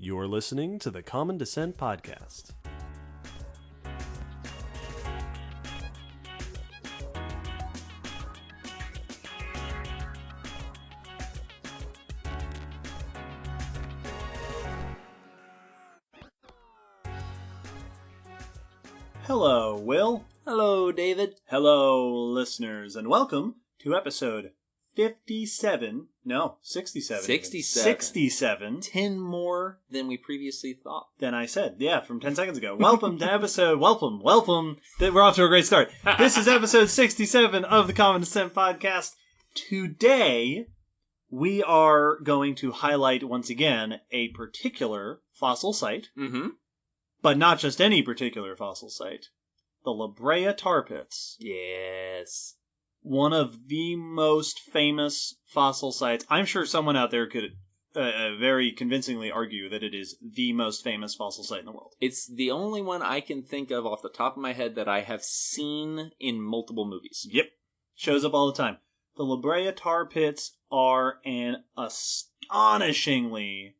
You're listening to the Common Descent Podcast. Hello, Will. Hello, David. Hello, listeners, and welcome to episode 57. No, 67. 67. 67 10 more than we previously thought. than I said. Yeah, from 10 seconds ago. Welcome to episode... Welcome. We're off to a great start. This is episode 67 of the Common Descent Podcast. Today, we are going to highlight, once again, a particular fossil site. Mm-hmm. But not just any particular fossil site. The Brea Tar Pits. Yes. One of the most famous fossil sites. I'm sure someone out there could very convincingly argue that it is the most famous fossil site in the world. It's the only one I can think of off the top of my head that I have seen in multiple movies. Yep. Shows up all the time. The Brea Tar Pits are an astonishingly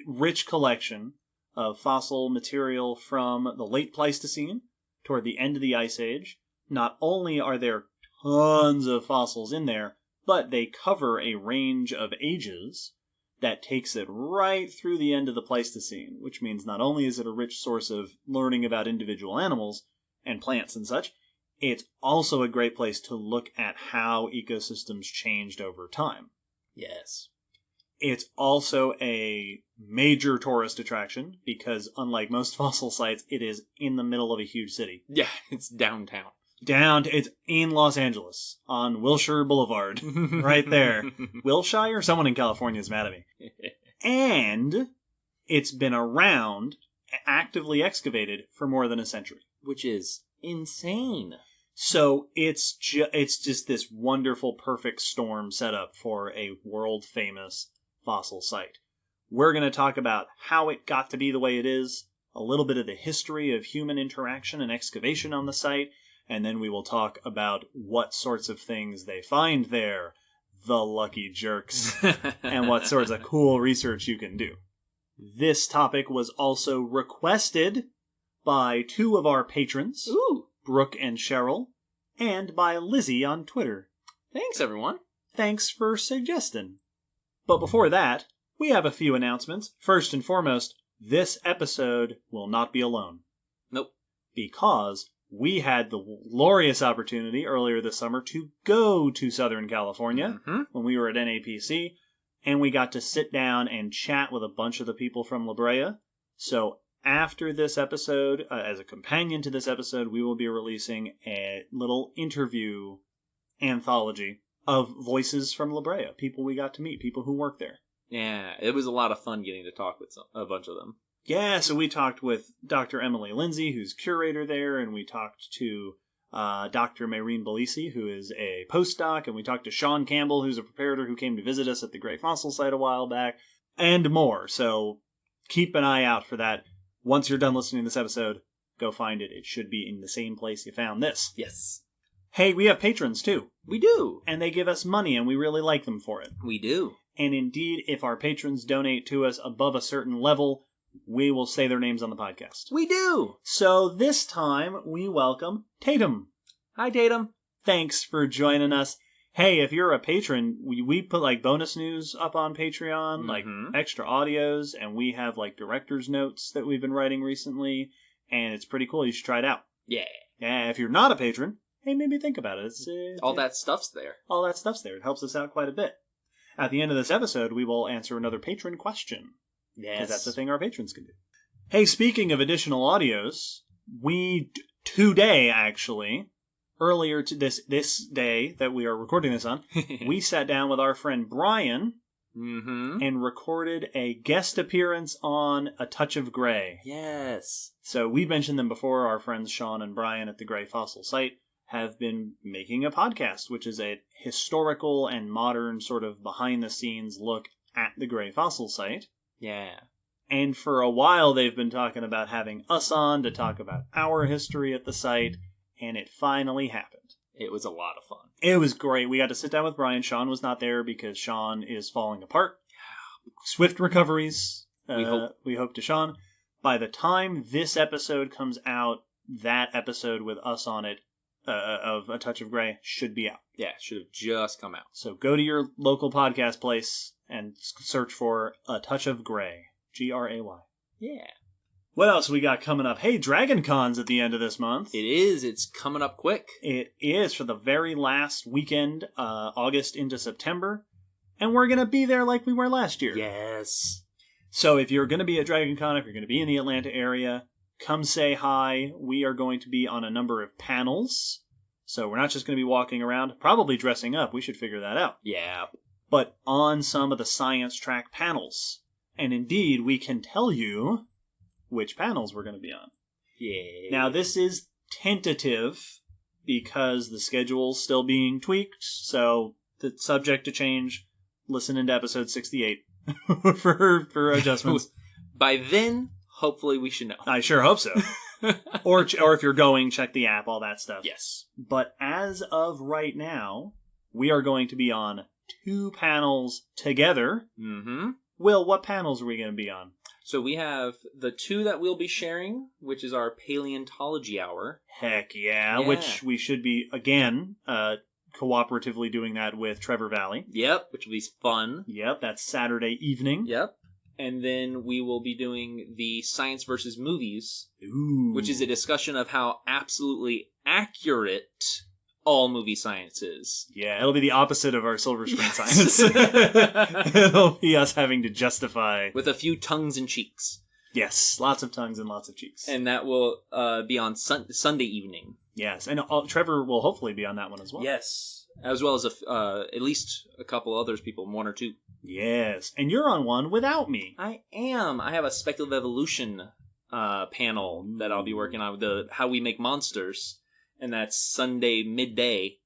rich collection of fossil material from the late Pleistocene toward the end of the Ice Age. Not only are there tons of fossils in there, but they cover a range of ages that takes it right through the end of the Pleistocene, which means not only is it a rich source of learning about individual animals and plants and such, it's also a great place to look at how ecosystems changed over time. Yes. It's also a major tourist attraction because, unlike most fossil sites, it is in the middle of a huge city. Yeah, it's downtown. It's in Los Angeles on Wilshire Boulevard, right there. Wilshire? Someone in California is mad at me. And it's been around, actively excavated for more than a century. Which is insane. So it's just this wonderful, perfect storm set up for a world-famous fossil site. We're going to talk about how it got to be the way it is, a little bit of the history of human interaction and excavation on the site, and then we will talk about what sorts of things they find there, the lucky jerks, and what sorts of cool research you can do. This topic was also requested by two of our patrons, Brooke and Cheryl, and by Lizzie on Twitter. Thanks, everyone. Thanks for suggesting. But before that, we have a few announcements. First and foremost, this episode will not be alone. Nope. Because we had the glorious opportunity earlier this summer to go to Southern California when we were at NAPC, and we got to sit down and chat with a bunch of the people from La Brea. So after this episode, as a companion to this episode, we will be releasing a little interview anthology of voices from La Brea, people we got to meet, people who work there. Yeah, it was a lot of fun getting to talk with a bunch of them. Yeah, so we talked with Dr. Emily Lindsay, who's curator there, and we talked to Dr. Maureen Belisi, who is a postdoc, and we talked to Sean Campbell, who's a preparator who came to visit us at the Great Fossil Site a while back, and more. So keep an eye out for that. Once you're done listening to this episode, go find it. It should be in the same place you found this. Yes. Hey, we have patrons, too. We do. And they give us money, and we really like them for it. We do. And indeed, if our patrons donate to us above a certain level, we will say their names on the podcast. We do. So this time, we welcome Tatum. Hi, Tatum. Thanks for joining us. Hey, if you're a patron, we put like bonus news up on Patreon, like extra audios, and we have like director's notes that we've been writing recently, and it's pretty cool. You should try it out. Yeah. Yeah, if you're not a patron, hey, maybe think about it. All that stuff's there. All that stuff's there. It helps us out quite a bit. At the end of this episode, we will answer another patron question. Yes. Because that's the thing our patrons can do. Hey, speaking of additional audios, we today, actually, earlier to this day that we are recording this on, we sat down with our friend Brian and recorded a guest appearance on A Touch of Grey. Yes. So we've mentioned them before. Our friends Sean and Brian at the Grey Fossil Site have been making a podcast, which is a historical and modern sort of behind-the-scenes look at the Grey Fossil Site. Yeah. And for a while, they've been talking about having us on to talk about our history at the site, and it finally happened. It was a lot of fun. It was great. We got to sit down with Brian. Sean was not there because Sean is falling apart. Swift recoveries. We hope, Deshaun. By the time this episode comes out, that episode with us on it of A Touch of Grey should be out. Yeah, should have just come out. So go to your local podcast place and search for A Touch of Grey. Gray. Yeah. What else we got coming up? Hey, Dragon Con's at the end of this month. It is. It's coming up quick. It is for the very last weekend, August into September. And we're going to be there like we were last year. Yes. So if you're going to be at Dragon Con, if you're going to be in the Atlanta area, come say hi. We are going to be on a number of panels. So we're not just going to be walking around, probably dressing up. We should figure that out. Yeah. But on some of the science track panels. And indeed, we can tell you which panels we're going to be on. Yeah. Now, this is tentative because the schedule's still being tweaked, so it's subject to change. Listen into episode 68 for adjustments. By then, hopefully we should know. I sure hope so. or if you're going, check the app, all that stuff. Yes. But as of right now, we are going to be on 2 panels together. Mm-hmm. Will, what panels are we going to be on? So we have the 2 that we'll be sharing, which is our paleontology hour. Heck yeah. Which we should be, again, cooperatively doing that with Trevor Valley. Yep, which will be fun. Yep, that's Saturday evening. Yep. And then we will be doing the Science versus Movies, Ooh. which is a discussion of how absolutely accurate all movie science is. Yeah, it'll be the opposite of our Silver Screen Yes. science. It'll be us having to justify. With a few tongues and cheeks. Yes, lots of tongues and lots of cheeks. And that will be on Sunday evening. Yes, and Trevor will hopefully be on that one as well. Yes. As well as at least a couple others people, 1 or 2. Yes, and you're on one without me. I am. I have a speculative evolution panel that I'll be working on with how we make monsters. And that's Sunday midday.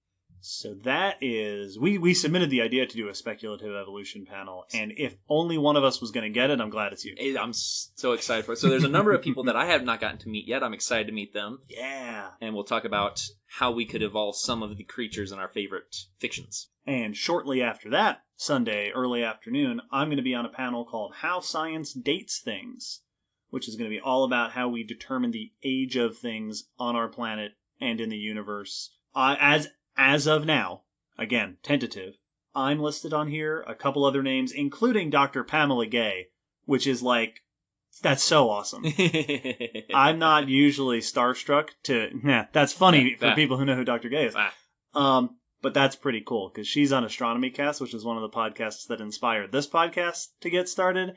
So that is... We submitted the idea to do a speculative evolution panel, and if only one of us was going to get it, I'm glad it's you. I'm so excited for it. So there's a number of people that I have not gotten to meet yet. I'm excited to meet them. Yeah. And we'll talk about how we could evolve some of the creatures in our favorite fictions. And shortly after that, Sunday, early afternoon, I'm going to be on a panel called How Science Dates Things, which is going to be all about how we determine the age of things on our planet and in the universe. As of now, again, tentative, I'm listed on here, a couple other names, including Dr. Pamela Gay, which is like, that's so awesome. I'm not usually starstruck that's funny for people who know who Dr. Gay is. But that's pretty cool, because she's on Astronomy Cast, which is one of the podcasts that inspired this podcast to get started.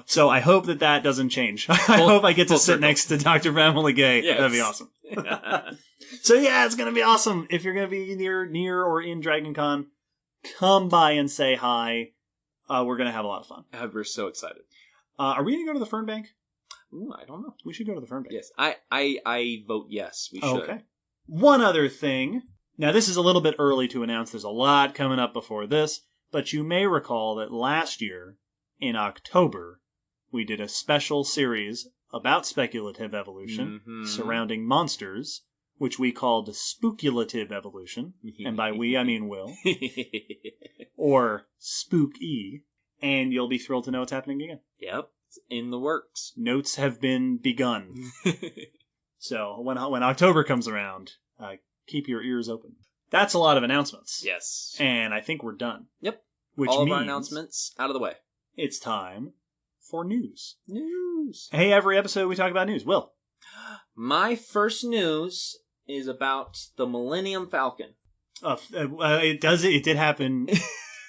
So I hope that doesn't change. I hope I get to sit next to Dr. Pamela Gay. Yes. That'd be awesome. So yeah, it's going to be awesome. If you're going to be near or in Dragon Con, come by and say hi. We're going to have a lot of fun. We're so excited. Are we going to go to the Fern Bank? Ooh, I don't know. We should go to the Fern Bank. Yes, I vote yes. We should. Okay. One other thing. Now, this is a little bit early to announce. There's a lot coming up before this, but you may recall that last year, in October, we did a special series about speculative evolution surrounding monsters, which we called spookulative evolution, and by we, I mean Will, or Spook-E, and you'll be thrilled to know it's happening again. Yep, it's in the works. Notes have been begun. So, when October comes around... keep your ears open. That's a lot of announcements. Yes. And I think we're done. Yep. Which all means of our announcements out of the way. It's time for news. News. Hey, every episode we talk about news. Will. My first news is about the Millennium Falcon. It did happen.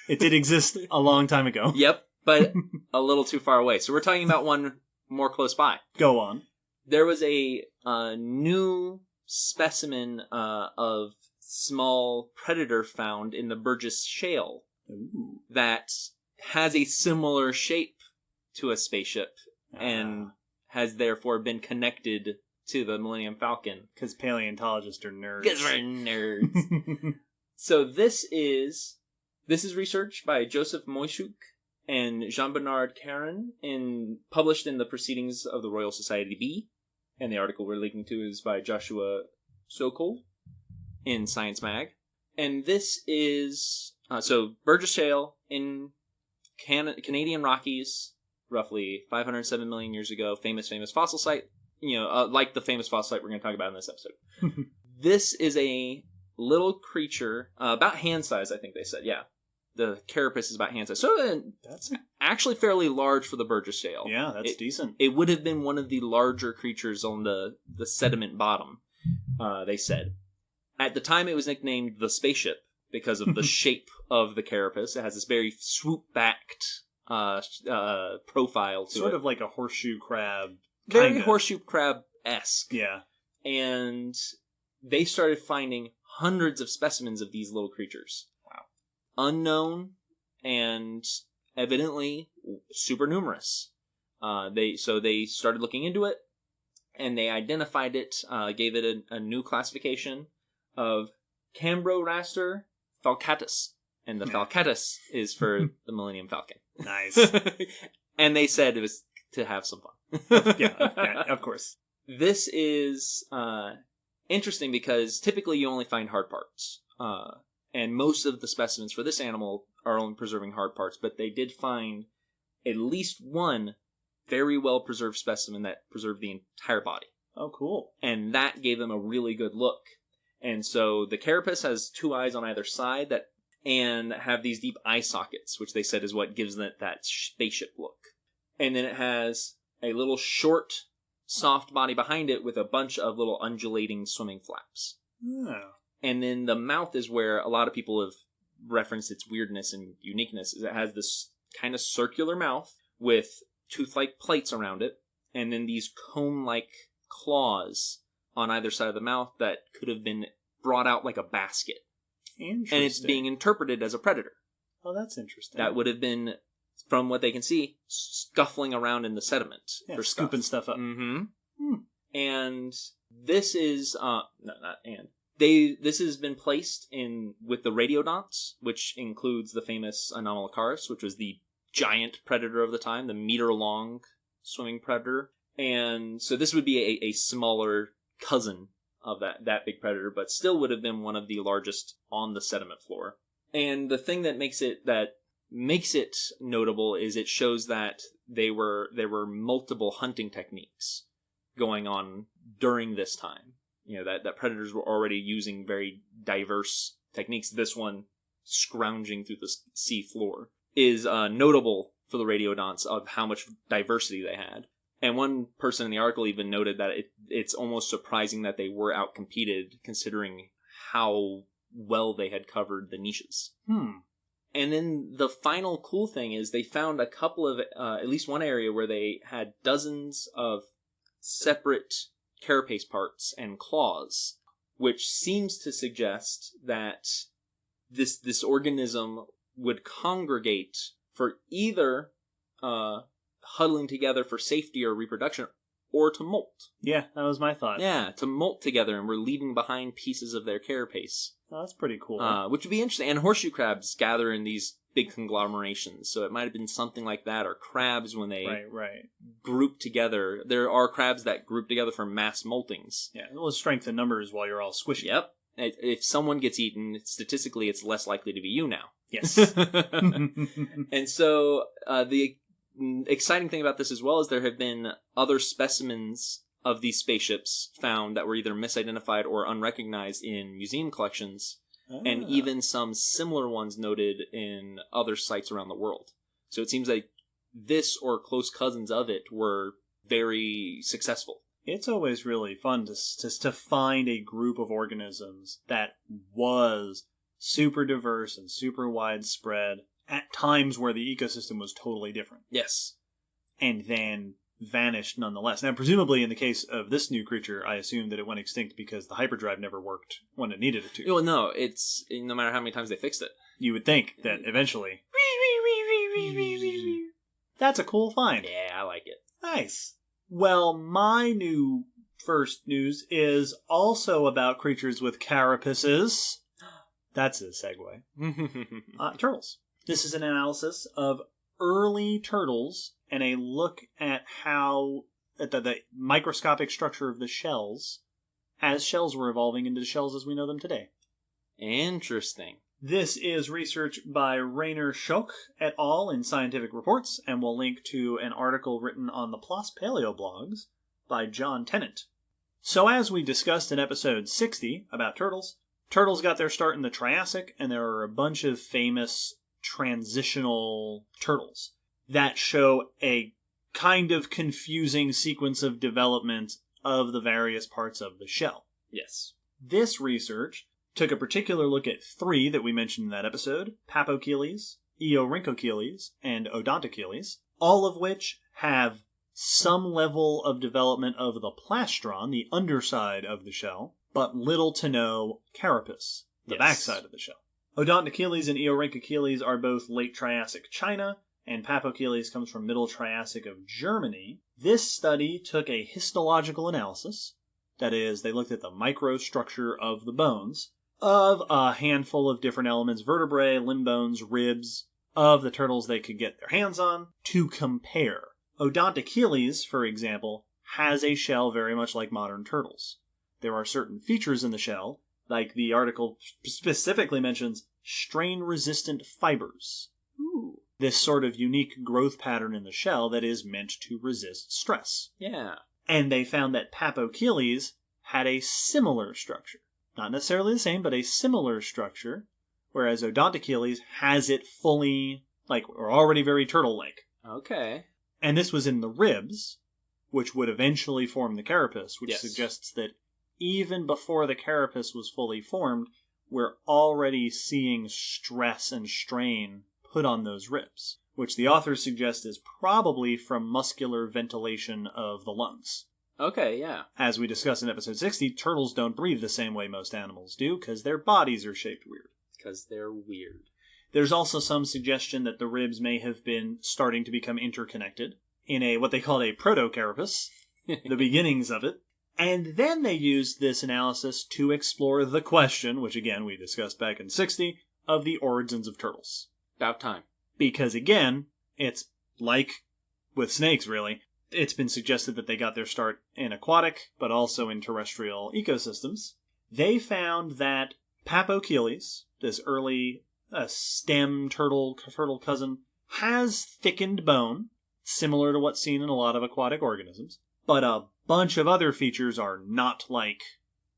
It did exist a long time ago. Yep, but a little too far away. So we're talking about one more close by. Go on. There was a new specimen of small predator found in the Burgess Shale. Ooh. That has a similar shape to a spaceship and has therefore been connected to the Millennium Falcon. Because paleontologists are nerds. Because we're nerds. So this is research by Joseph Moyshuk and Jean-Bernard Caron published in the Proceedings of the Royal Society B. And the article we're linking to is by Joshua Sokol in Science Mag. And this is... so, Burgess Shale in Canadian Rockies, roughly 507 million years ago. Famous fossil site. Like the famous fossil site we're going to talk about in this episode. This is a little creature, about hand size, I think they said. Yeah. The carapace is about hand size. So that's actually fairly large for the Burgess shale. Yeah, that's decent. It would have been one of the larger creatures on the sediment bottom, they said. At the time, it was nicknamed the spaceship because of the shape of the carapace. It has this very swoop-backed profile to it. Sort of like a horseshoe crab. Very horseshoe crab-esque. Yeah. And they started finding hundreds of specimens of these little creatures. Wow. Unknown and evidently super numerous. They started looking into it, and they identified it, gave it a new classification of Cambrian Falcatus. And the Falcatus is for the Millennium Falcon. Nice. And they said it was to have some fun. Yeah, of course. This is interesting because typically you only find hard parts. And most of the specimens for this animal are only preserving hard parts, but they did find at least one very well preserved specimen that preserved the entire body. Oh, cool. And that gave them a really good look. And so the carapace has two eyes on either side and have these deep eye sockets, which they said is what gives it that spaceship look. And then it has a little short, soft body behind it with a bunch of little undulating swimming flaps. Oh. And then the mouth is where a lot of people have referenced its weirdness and uniqueness. Is it has this kind of circular mouth with tooth-like plates around it, and then these comb-like claws on either side of the mouth that could have been brought out like a basket. Interesting. And it's being interpreted as a predator. Oh, that's interesting. That would have been, from what they can see, scuffling around in the sediment. Yeah, for scooping stuff up. Mm-hmm. And this is... This has been placed in with the radiodonts, which includes the famous Anomalocaris, which was the giant predator of the time, the meter-long swimming predator. And so this would be a smaller cousin of that big predator, but still would have been one of the largest on the sediment floor. And the thing that makes it notable is it shows that there were multiple hunting techniques going on during this time. That predators were already using very diverse techniques. This one, scrounging through the sea floor, is notable for the radiodonts of how much diversity they had. And one person in the article even noted that it's almost surprising that they were outcompeted, considering how well they had covered the niches. And then the final cool thing is they found a couple of, at least one area where they had dozens of separate carapace parts and claws, which seems to suggest that this organism would congregate for either huddling together for safety or reproduction, or to molt. Yeah, that was my thought. Yeah, to molt together, and we're leaving behind pieces of their carapace. Oh, that's pretty cool. Which would be interesting. And horseshoe crabs gather in these big conglomerations, so it might have been something like that, or crabs when they group together. There are crabs that group together for mass moltings. Yeah, well, strength in numbers while you're all squishy. Yep. If someone gets eaten, statistically, it's less likely to be you now. Yes. And so the exciting thing about this as well is there have been other specimens of these spaceships found that were either misidentified or unrecognized in museum collections, and even some similar ones noted in other sites around the world. So it seems like this or close cousins of it were very successful. It's always really fun to find a group of organisms that was super diverse and super widespread at times where the ecosystem was totally different. Yes. And then vanished nonetheless. Now, presumably in the case of this new creature, I assume that it went extinct because the hyperdrive never worked when it needed it to. Well, no, it's no matter how many times they fixed it. You would think that eventually... That's a cool find. Yeah, I like it. Nice. Well, my first news is also about creatures with carapaces. That's a segue. Turtles. This is an analysis of early turtles and a look at how the microscopic structure of the shells as shells were evolving into the shells as we know them today. Interesting. This is research by Rainer Schoch et al. In Scientific Reports, and we'll link to an article written on the PLOS Paleo blogs by John Tennant. So as we discussed in episode 60 about turtles, turtles got their start in the Triassic, and there are a bunch of famous transitional turtles that show a kind of confusing sequence of development of the various parts of the shell. Yes. This research took a particular look at 3 that we mentioned in that episode: Papocheles, Eorhynchocheles, and Odontocheles, all of which have some level of development of the plastron, the underside of the shell, but little to no carapace, the backside of the shell. Odontocheles and Eorhynchocheles are both late Triassic China, and Papocheles comes from Middle Triassic of Germany. This study took a histological analysis, that is, they looked at the microstructure of the bones, of a handful of different elements, vertebrae, limb bones, ribs, of the turtles they could get their hands on, to compare. Odontocheles, for example, has a shell very much like modern turtles. There are certain features in the shell, like the article specifically mentions strain-resistant fibers. Ooh. This sort of unique growth pattern in the shell that is meant to resist stress. Yeah. And they found that Papocheles had a similar structure. Not necessarily the same, but a similar structure, whereas Odontocheles has it fully, or already very turtle-like. Okay. And this was in the ribs, which would eventually form the carapace, which suggests that even before the carapace was fully formed, we're already seeing stress and strain put on those ribs, which the authors suggest is probably from muscular ventilation of the lungs. Okay, yeah. As we discussed in episode 60, turtles don't breathe the same way most animals do, because their bodies are shaped weird. Because they're weird. There's also some suggestion that the ribs may have been starting to become interconnected in what they called a protocarapace, the beginnings of it. And then they used this analysis to explore the question, which again we discussed back in 60, of the origins of turtles. About time. Because again, it's like with snakes really, it's been suggested that they got their start in aquatic, but also in terrestrial ecosystems. They found that Papocheles, this early stem turtle cousin, has thickened bone, similar to what's seen in a lot of aquatic organisms, but a bunch of other features are not like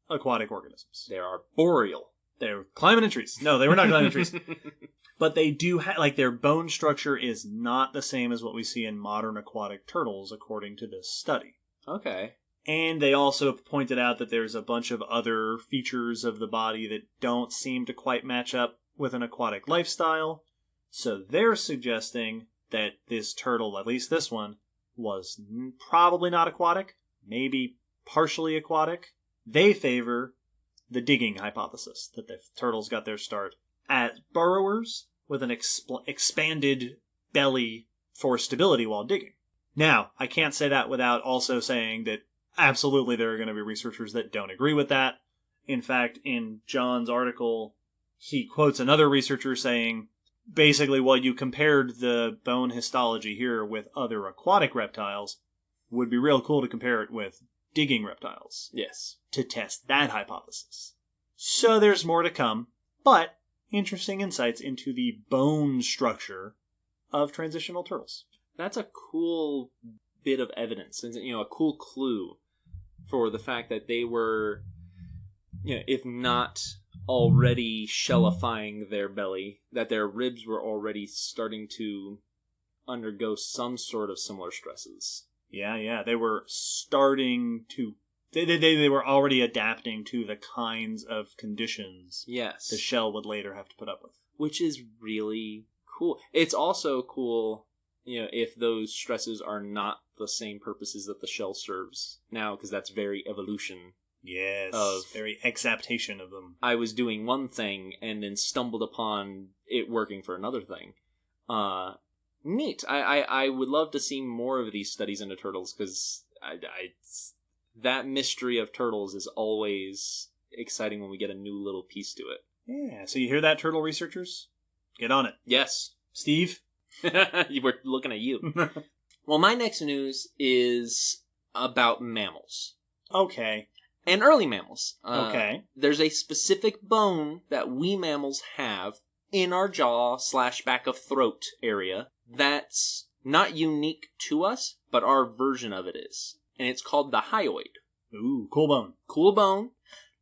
aquatic organisms. They are boreal. They're climbing in trees. No, they were not climbing in trees. But they do have, their bone structure is not the same as what we see in modern aquatic turtles, according to this study. Okay. And they also pointed out that there's a bunch of other features of the body that don't seem to quite match up with an aquatic lifestyle. So they're suggesting that this turtle, at least this one, was probably not aquatic, maybe partially aquatic. They favor the digging hypothesis, that the turtles got their start as burrowers with an expanded belly for stability while digging. Now, I can't say that without also saying that absolutely there are going to be researchers that don't agree with that. In fact, in John's article, he quotes another researcher saying, basically, while you compared the bone histology here with other aquatic reptiles, would be real cool to compare it with digging reptiles. Yes. To test that hypothesis. So there's more to come, but interesting insights into the bone structure of transitional turtles. That's a cool bit of evidence, and a cool clue for the fact that they were, if not already shellifying their belly, that their ribs were already starting to undergo some sort of similar stresses. Yeah. They were starting to... They were already adapting to the kinds of conditions the shell would later have to put up with. Which is really cool. It's also cool, if those stresses are not the same purposes that the shell serves now, because that's very evolution. Yes, very exaptation of them. I was doing one thing and then stumbled upon it working for another thing. Neat. I would love to see more of these studies into turtles, because that mystery of turtles is always exciting when we get a new little piece to it. Yeah, so you hear that, turtle researchers? Get on it. Yes. Steve? We're looking at you. Well, my next news is about mammals. Okay. And early mammals. Okay. There's a specific bone that we mammals have in our jaw / back of throat area that's not unique to us, but our version of it is. And it's called the hyoid. Ooh, cool bone. Cool bone.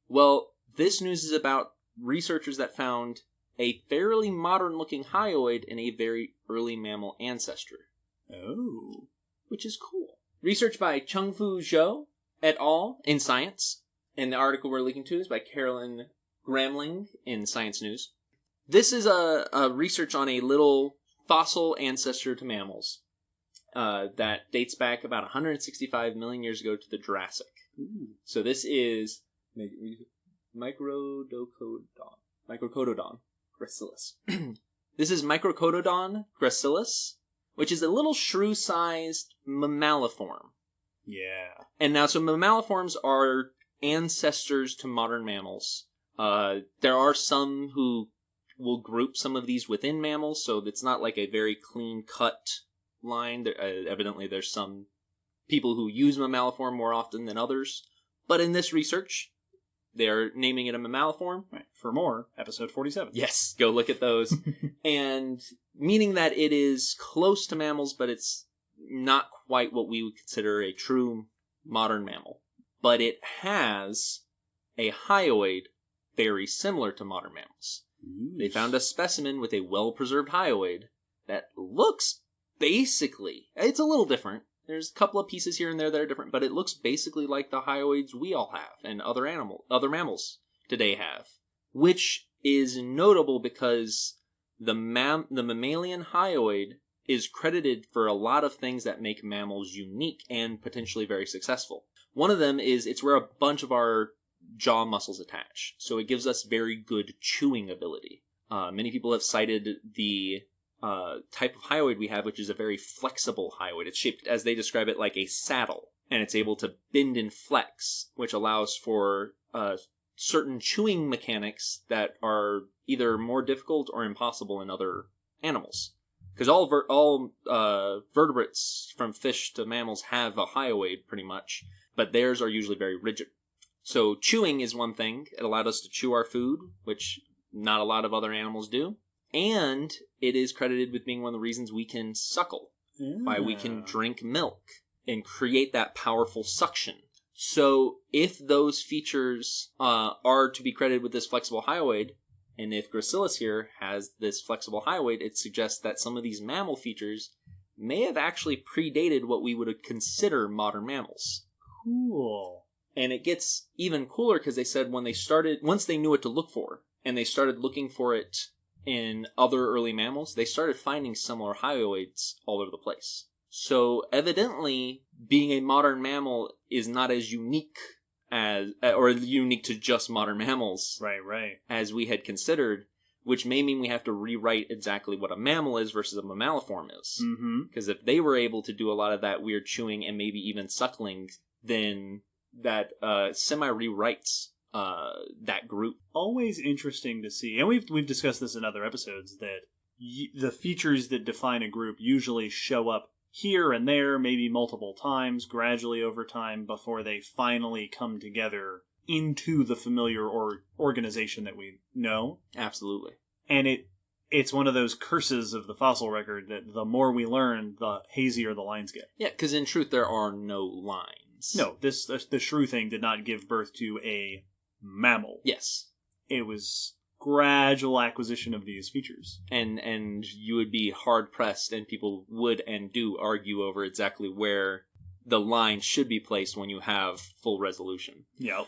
Well, this news is about researchers that found a fairly modern-looking hyoid in a very early mammal ancestor. Oh. Which is cool. Research by Chungfu Zhou et al. In Science. And the article we're linking to is by Carolyn Gramling in Science News. This is a research on a little fossil ancestor to mammals that dates back about 165 million years ago to the Jurassic. Ooh. So this is Microcotodon gracilis. This is Microcotodon gracilis, which is a little shrew-sized mammaliform. Yeah. And now, so mammaliforms are ancestors to modern mammals. There are some who will group some of these within mammals, so it's not like a very clean-cut line. Evidently, there's some people who use mammaliform more often than others. But in this research, they're naming it a mammaliform. Right. For more, episode 47. Yes, go look at those. And meaning that it is close to mammals, but it's not quite what we would consider a true modern mammal. But it has a hyoid very similar to modern mammals. Ooh. They found a specimen with a well-preserved hyoid that looks basically, it's a little different. There's a couple of pieces here and there that are different, but it looks basically like the hyoids we all have and other mammals today have. Which is notable because the mammalian hyoid is credited for a lot of things that make mammals unique and potentially very successful. One of them is it's where a bunch of our jaw muscles attach. So it gives us very good chewing ability. Many people have cited the type of hyoid we have, which is a very flexible hyoid. It's shaped, as they describe it, like a saddle. And it's able to bend and flex, which allows for certain chewing mechanics that are either more difficult or impossible in other animals. Because all vertebrates, from fish to mammals, have a hyoid, pretty much. But theirs are usually very rigid. So chewing is one thing. It allowed us to chew our food, which not a lot of other animals do. And it is credited with being one of the reasons we can suckle. Why we can drink milk and create that powerful suction. So if those features are to be credited with this flexible hyoid, and if gracilis here has this flexible hyoid, it suggests that some of these mammal features may have actually predated what we would consider modern mammals. Cool. And it gets even cooler because they said once they knew what to look for, and they started looking for it in other early mammals, they started finding similar hyoids all over the place. So evidently, being a modern mammal is not as unique or unique to just modern mammals. Right. As we had considered, which may mean we have to rewrite exactly what a mammal is versus a mammaliform is. Because if they were able to do a lot of that weird chewing and maybe even suckling, then that semi-rewrites that group. Always interesting to see, and we've discussed this in other episodes, that the features that define a group usually show up here and there, maybe multiple times, gradually over time, before they finally come together into the familiar organization that we know. Absolutely. And it's one of those curses of the fossil record that the more we learn, the hazier the lines get. Yeah, because in truth, there are no lines. No, the shrew thing did not give birth to a mammal. Yes. It was gradual acquisition of these features. And you would be hard-pressed, and people would and do argue over exactly where the line should be placed when you have full resolution. Yep.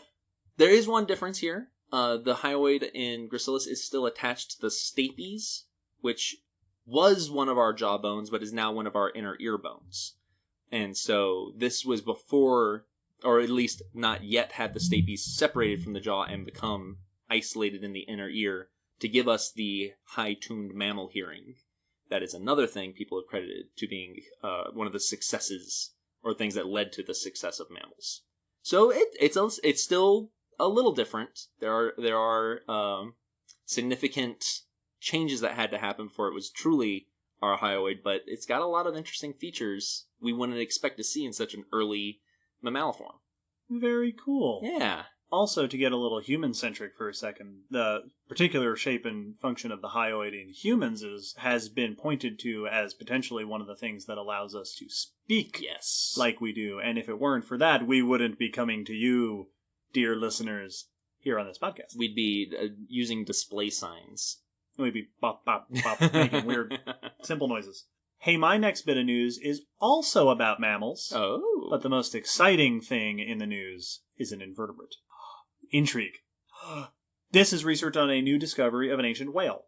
There is one difference here. The hyoid in gracilis is still attached to the stapes, which was one of our jaw bones, but is now one of our inner ear bones. And so this was before, or at least not yet had the stapes separated from the jaw and become isolated in the inner ear to give us the high-tuned mammal hearing. That is another thing people have credited to being one of the successes or things that led to the success of mammals. So it's still a little different. There are significant changes that had to happen before it was truly our hyoid, but it's got a lot of interesting features we wouldn't expect to see in such an early mammaliform. Very cool. Yeah. Also, to get a little human-centric for a second, the particular shape and function of the hyoid in humans has been pointed to as potentially one of the things that allows us to speak Yes. like we do. And if it weren't for that, we wouldn't be coming to you, dear listeners, here on this podcast. We'd be using display signs. We'd be bop, bop, bop, making weird, simple noises. Hey, my next bit of news is also about mammals. Oh. But the most exciting thing in the news is an invertebrate. Intrigue. This is research on a new discovery of an ancient whale.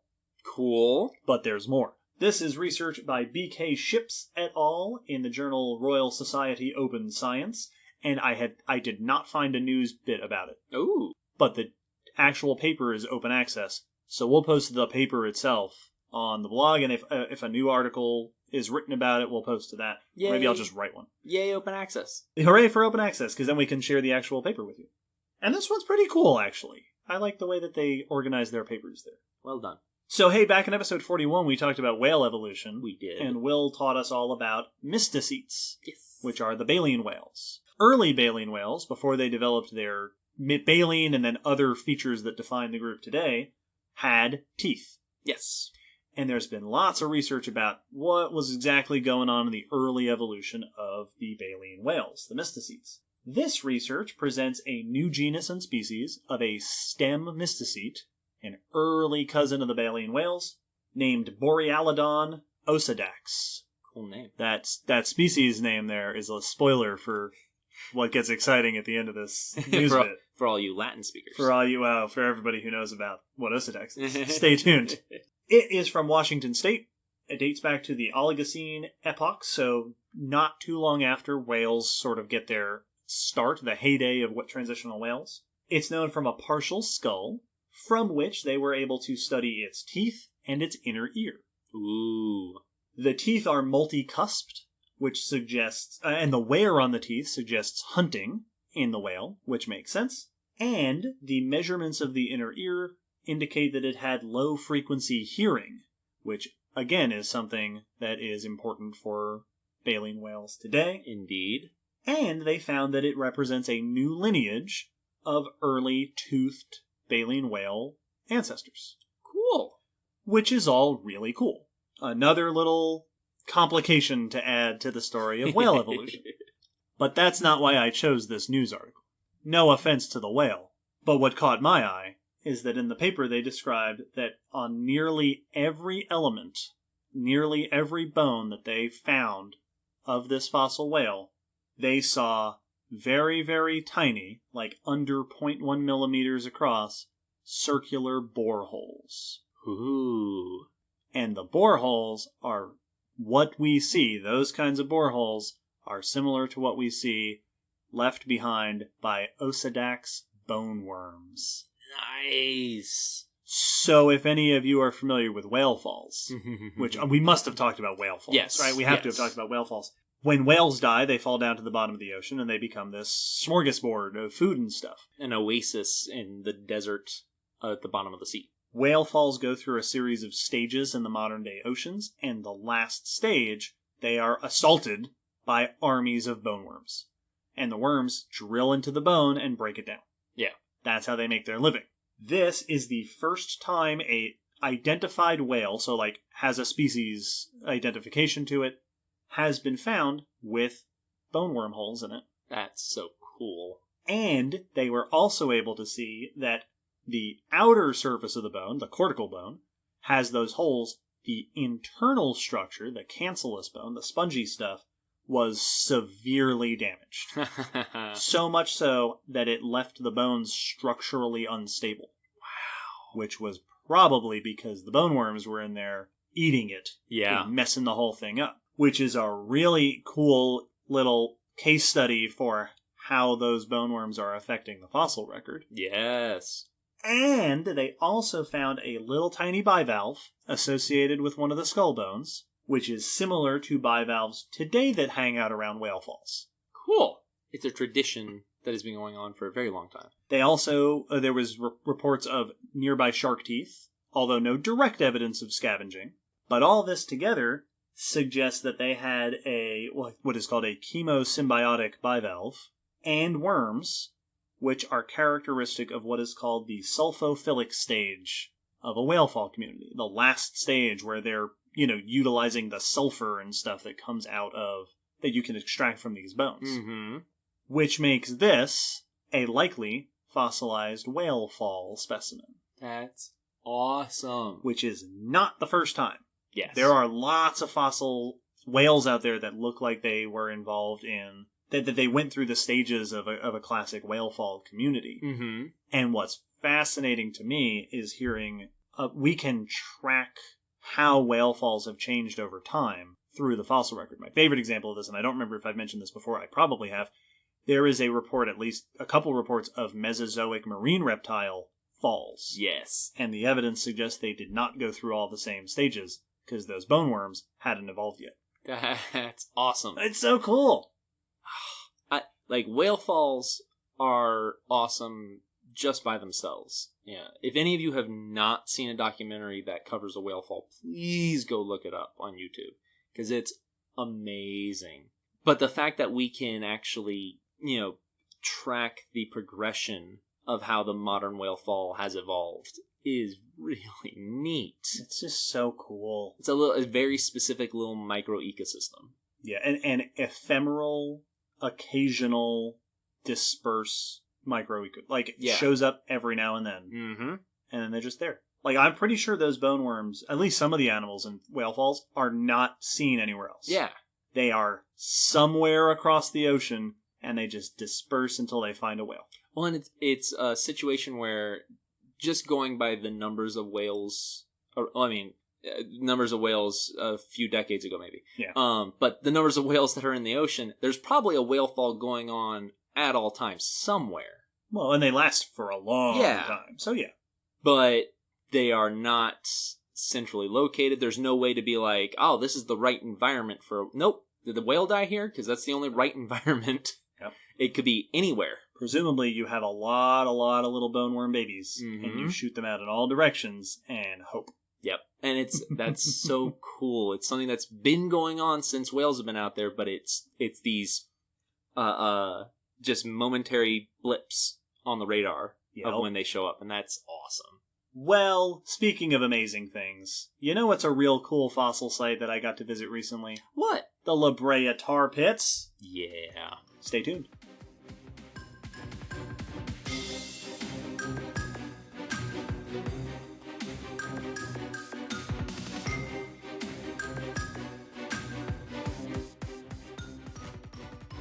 Cool. But there's more. This is research by B.K. Ships et al. In the journal Royal Society Open Science, and I did not find a news bit about it. Ooh. But the actual paper is open access, so we'll post the paper itself on the blog, and if a new article is written about it, we'll post to that. Yay. Or maybe I'll just write one. Yay, open access. Hooray for open access, because then we can share the actual paper with you. And this one's pretty cool, actually. I like the way that they organize their papers there. Well done. So, hey, back in episode 41, we talked about whale evolution. We did. And Will taught us all about mysticetes, Yes. which are the baleen whales. Early baleen whales, before they developed their baleen and then other features that define the group today, had teeth. Yes. And there's been lots of research about what was exactly going on in the early evolution of the baleen whales, the mysticetes. This research presents a new genus and species of a stem mysticete, an early cousin of the baleen whales, named Borealodon osedax. Cool name. That species name there is a spoiler for what gets exciting at the end of this news bit. For all you Latin speakers. For everybody who knows about what osedax is. Stay tuned. It is from Washington State. It dates back to the Oligocene epoch, so not too long after whales sort of get their start, the heyday of what transitional whales. It's known from a partial skull, from which they were able to study its teeth and its inner ear. Ooh. The teeth are multicusped, which suggests, and the wear on the teeth suggests hunting in the whale, which makes sense. And the measurements of the inner ear indicate that it had low frequency hearing, which again is something that is important for baleen whales today. Indeed. And they found that it represents a new lineage of early toothed baleen whale ancestors. Cool. Which is all really cool. Another little complication to add to the story of whale evolution. But that's not why I chose this news article. No offense to the whale. But what caught my eye is that in the paper they described that on nearly every element, nearly every bone that they found of this fossil whale, they saw very, very tiny, like under 0.1 millimeters across, circular boreholes. Ooh. And the boreholes are what we see. Those kinds of boreholes are similar to what we see left behind by osedax bone worms. Nice. So if any of you are familiar with whale falls, which we must have talked about whale falls, yes, right? We have to have talked about whale falls. When whales die, they fall down to the bottom of the ocean and they become this smorgasbord of food and stuff. An oasis in the desert at the bottom of the sea. Whale falls go through a series of stages in the modern-day oceans, and the last stage, they are assaulted by armies of bone worms. And the worms drill into the bone and break it down. Yeah. That's how they make their living. This is the first time a identified whale, so like has a species identification to it, has been found with bone worm holes in it. That's so cool. And they were also able to see that the outer surface of the bone, the cortical bone, has those holes. The internal structure, the cancellous bone, the spongy stuff, was severely damaged. So much so that it left the bones structurally unstable. Wow. Which was probably because the bone worms were in there eating it. Yeah. And messing the whole thing up. Which is a really cool little case study for how those bone worms are affecting the fossil record. Yes. And they also found a little tiny bivalve associated with one of the skull bones, which is similar to bivalves today that hang out around whale falls. Cool. It's a tradition that has been going on for a very long time. They also, there was reports of nearby shark teeth, although no direct evidence of scavenging. But all this together suggests that they had what is called a chemosymbiotic bivalve, and worms, which are characteristic of what is called the sulfophilic stage of a whale fall community. The last stage where they're, utilizing the sulfur and stuff that comes out of, that you can extract from these bones. Mm-hmm. Which makes this a likely fossilized whale fall specimen. That's awesome. Which is not the first time. Yes. There are lots of fossil whales out there that look like they were involved in, that they went through the stages of a classic whale fall community. Mm-hmm. And what's fascinating to me is hearing, we can track how whale falls have changed over time through the fossil record. My favorite example of this, and I don't remember if I've mentioned this before, I probably have, there is a report, at least a couple reports, of Mesozoic marine reptile falls. Yes. And the evidence suggests they did not go through all the same stages, because those bone worms hadn't evolved yet. That's awesome. It's so cool. Whale falls are awesome just by themselves. Yeah. If any of you have not seen a documentary that covers a whale fall, please go look it up on YouTube, because it's amazing. But the fact that we can actually, track the progression of how the modern whale fall has evolved is really neat. It's just so cool. It's a very specific little micro ecosystem. Yeah, and ephemeral, occasional, disperse micro it shows up every now and then. Mm-hmm. And then they're just there. I'm pretty sure those bone worms, at least some of the animals in whale falls, are not seen anywhere else. Yeah. They are somewhere across the ocean, and they just disperse until they find a whale. Well, and it's a situation where just going by the numbers of whales, numbers of whales a few decades ago, maybe. Yeah. But the numbers of whales that are in the ocean, there's probably a whale fall going on at all times somewhere. Well, and they last for a long time. So, yeah. But they are not centrally located. There's no way to be like, oh, this is the right environment for... Nope. Did the whale die here? Because that's the only right environment. Yep. It could be anywhere. Presumably, you have a lot of little bone worm babies, Mm-hmm. and you shoot them out in all directions and hope. Yep. And that's so cool. It's something that's been going on since whales have been out there, but it's these just momentary blips on the radar of when they show up, and that's awesome. Well, speaking of amazing things, you know what's a real cool fossil site that I got to visit recently? What? The Brea Tar Pits. Yeah. Stay tuned.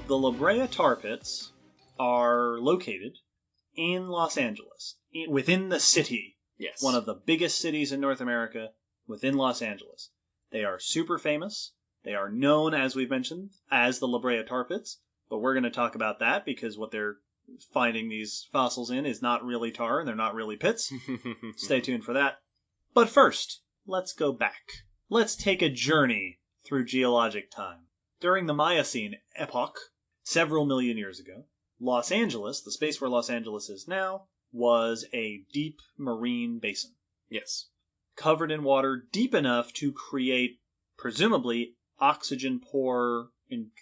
The Brea Tar Pits are located in Los Angeles, within the city. Yes. One of the biggest cities in North America, within Los Angeles. They are super famous. They are known, as we've mentioned, as the Brea Tar Pits, but we're going to talk about that because what they're finding these fossils in is not really tar and they're not really pits. Stay tuned for that. But first, let's go back. Let's take a journey through geologic time. During the Miocene epoch, several million years ago, Los Angeles, the space where Los Angeles is now, was a deep marine basin. Yes. Covered in water deep enough to create, presumably, oxygen-poor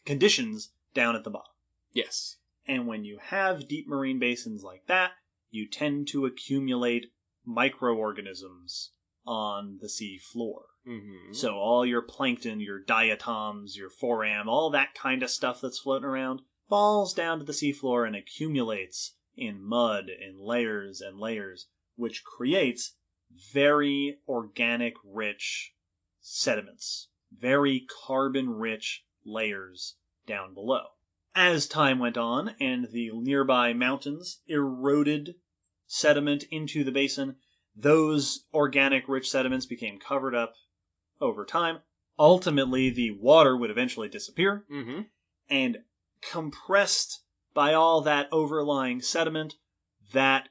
conditions down at the bottom. Yes. And when you have deep marine basins like that, you tend to accumulate microorganisms on the sea floor. Mm-hmm. So all your plankton, your diatoms, your foram, all that kind of stuff that's floating around falls down to the seafloor and accumulates in mud in layers and layers, which creates very organic-rich sediments, very carbon-rich layers down below. As time went on and the nearby mountains eroded sediment into the basin, those organic-rich sediments became covered up over time. Ultimately, the water would eventually disappear, Mm-hmm. and compressed by all that overlying sediment, that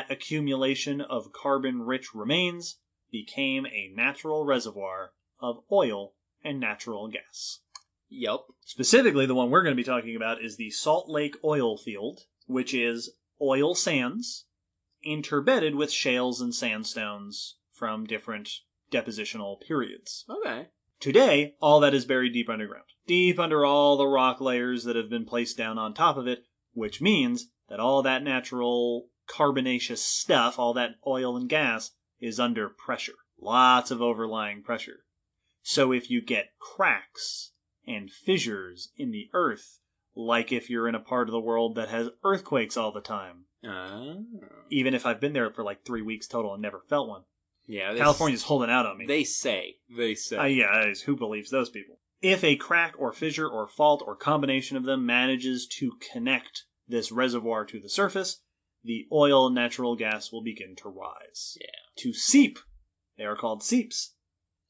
accumulation of carbon-rich remains became a natural reservoir of oil and natural gas. Yep. Specifically, the one we're going to be talking about is the Salt Lake oil field, which is oil sands interbedded with shales and sandstones from different depositional periods. Okay. Today, all that is buried deep underground. Deep under all the rock layers that have been placed down on top of it, which means that all that natural carbonaceous stuff, all that oil and gas, is under pressure. Lots of overlying pressure. So if you get cracks and fissures in the earth, like if you're in a part of the world that has earthquakes all the time, even if I've been there for like 3 weeks total and never felt one. Yeah, California's holding out on me. They say. Yeah, who believes those people? If a crack or fissure or fault or combination of them manages to connect this reservoir to the surface, the oil and natural gas will begin to rise. Yeah. To seep. They are called seeps.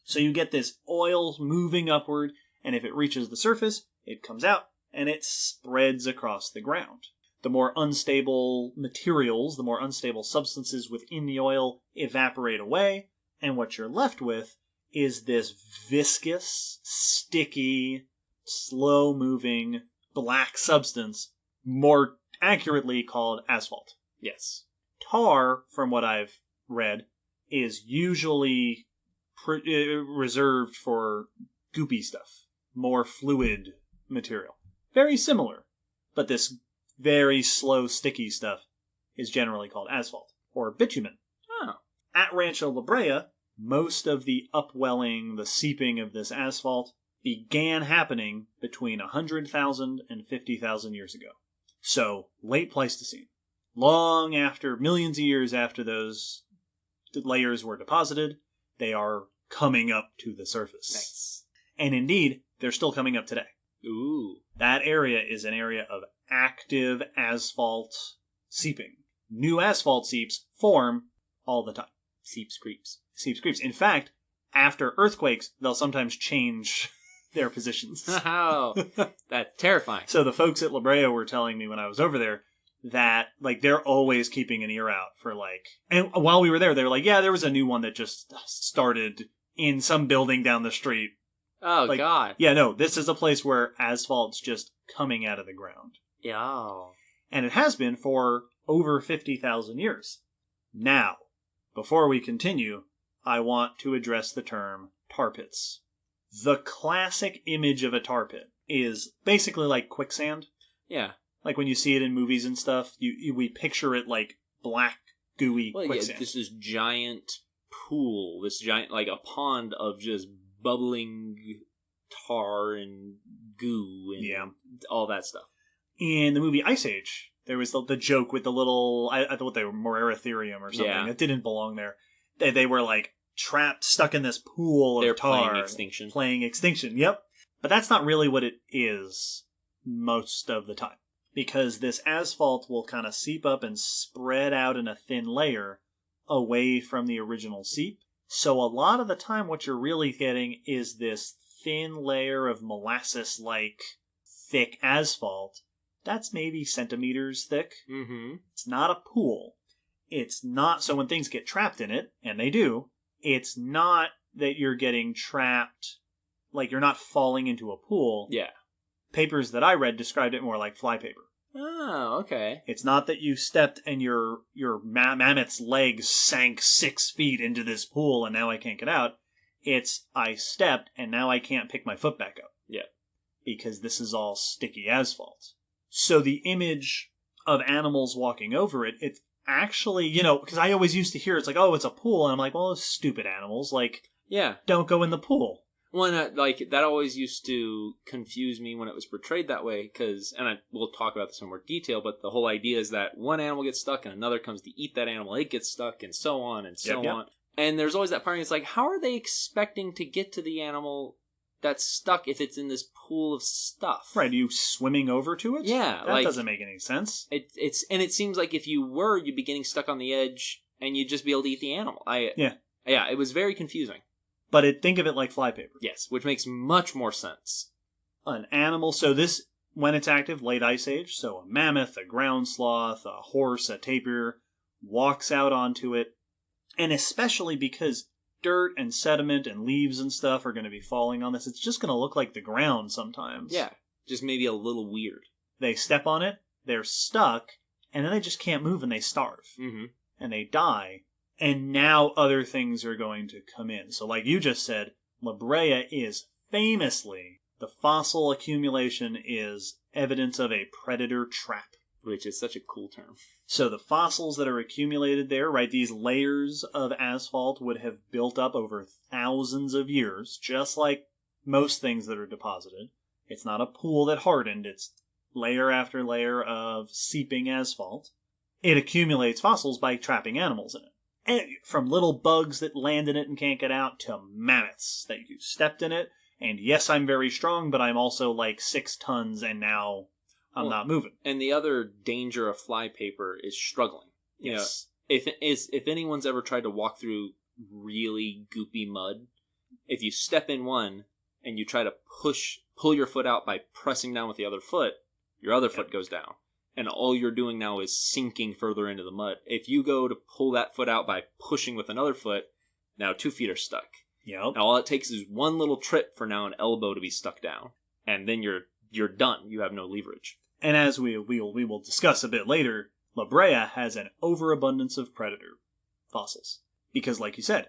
So you get this oil moving upward, and if it reaches the surface, it comes out, and it spreads across the ground. The more unstable materials, the more unstable substances within the oil evaporate away, and what you're left with is this viscous, sticky, slow-moving black substance, more accurately called asphalt. Yes. Tar, from what I've read, is usually reserved for goopy stuff, more fluid material. Very similar, but this very slow, sticky stuff is generally called asphalt, or bitumen. Oh. At Rancho La Brea, most of the upwelling, the seeping of this asphalt began happening between 100,000 and 50,000 years ago. So, late Pleistocene. Long after, millions of years after those layers were deposited, they are coming up to the surface. Nice. And indeed, they're still coming up today. Ooh. That area is an area of active asphalt seeping. New asphalt seeps form all the time. Seeps creeps. Seeps creeps. In fact, after earthquakes, they'll sometimes change their positions. Wow. That's terrifying. So the folks at La Brea were telling me when I was over there that, like, they're always keeping an ear out for, like... And while we were there, they were like, yeah, there was a new one that just started in some building down the street. Oh, like, God. Yeah, no, this is a place where asphalt's just coming out of the ground. Yeah. And it has been for over 50,000 years. Now, before we continue, I want to address the term tar pits. The classic image of a tar pit is basically like quicksand. Yeah. Like when you see it in movies and stuff, we picture it like black, gooey quicksand. Yeah, this is giant pool, this giant, like a pond of just bubbling tar and goo and all that stuff. In the movie Ice Age, there was the joke with the little, I thought they were Moeritherium or something. It didn't belong there. They were like trapped, stuck in this pool of tar. Playing Extinction, yep. But that's not really what it is most of the time. Because this asphalt will kind of seep up and spread out in a thin layer away from the original seep. So a lot of the time what you're really getting is this thin layer of molasses-like thick asphalt. That's maybe centimeters thick. Mm-hmm. It's not a pool. It's not, so when things get trapped in it, and they do, it's not that you're getting trapped, like you're not falling into a pool. Yeah. Papers that I read described it more like flypaper. Oh, okay. It's not that you stepped and your mammoth's legs sank 6 feet into this pool and now I can't get out. It's I stepped and now I can't pick my foot back up. Yeah. Because this is all sticky asphalt. So the image of animals walking over it, it's actually, because I always used to hear it's like, oh, it's a pool. And I'm like, well, stupid animals. Like, yeah, don't go in the pool. Well, that always used to confuse me when it was portrayed that way, we'll talk about this in more detail, but the whole idea is that one animal gets stuck and another comes to eat that animal, it gets stuck, and so on and so on. And there's always that part, it's like, how are they expecting to get to the animal that's stuck if it's in this pool of stuff? Right, are you swimming over to it? Yeah. That doesn't make any sense. It seems like if you were, you'd be getting stuck on the edge, and you'd just be able to eat the animal. Yeah, it was very confusing. But think of it like flypaper. Yes, which makes much more sense. An animal, so this, when it's active, late Ice Age, so a mammoth, a ground sloth, a horse, a tapir, walks out onto it, and especially because dirt and sediment and leaves and stuff are going to be falling on this, it's just going to look like the ground sometimes. Yeah, just maybe a little weird. They step on it, they're stuck, and then they just can't move and they starve. Mm-hmm. And they die. And now other things are going to come in. So like you just said, La Brea is famously, the fossil accumulation is evidence of a predator trap. Which is such a cool term. So the fossils that are accumulated there, right, these layers of asphalt would have built up over thousands of years, just like most things that are deposited. It's not a pool that hardened, it's layer after layer of seeping asphalt. It accumulates fossils by trapping animals in it. And from little bugs that land in it and can't get out to mammoths that you stepped in it. And yes, I'm very strong, but I'm also like 6 tons and now I'm not moving. And the other danger of flypaper is struggling. Yes. You know, if anyone's ever tried to walk through really goopy mud, if you step in one and you try to pull your foot out by pressing down with the other foot, your other foot goes down. And all you're doing now is sinking further into the mud. If you go to pull that foot out by pushing with another foot, now 2 feet are stuck. Yep. And all it takes is one little trip for now an elbow to be stuck down. And then you're done. You have no leverage. And as we will discuss a bit later, La Brea has an overabundance of predator fossils. Because like you said,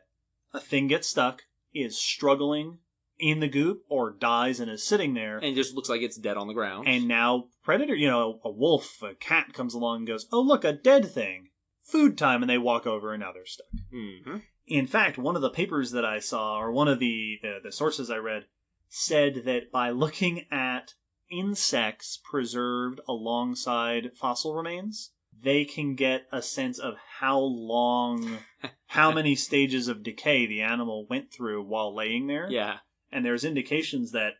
a thing gets stuck, is struggling in the goop, or dies and is sitting there. And it just looks like it's dead on the ground. And now predator, a wolf, a cat comes along and goes, oh look, a dead thing. Food time, and they walk over and now they're stuck. Mm-hmm. In fact, one of the papers that I saw, or one of the sources I read, said that by looking at insects preserved alongside fossil remains, they can get a sense of how many stages of decay the animal went through while laying there. Yeah. And there's indications that,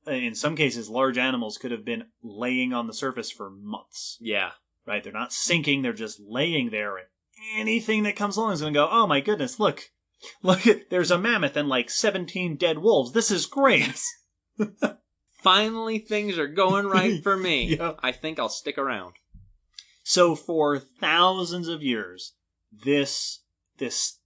in some cases, large animals could have been laying on the surface for months. Yeah. Right? They're not sinking, they're just laying there, and anything that comes along is going to go, oh my goodness, look, there's a mammoth and like 17 dead wolves. This is great. Finally, things are going right for me. Yep. I think I'll stick around. So for thousands of years, this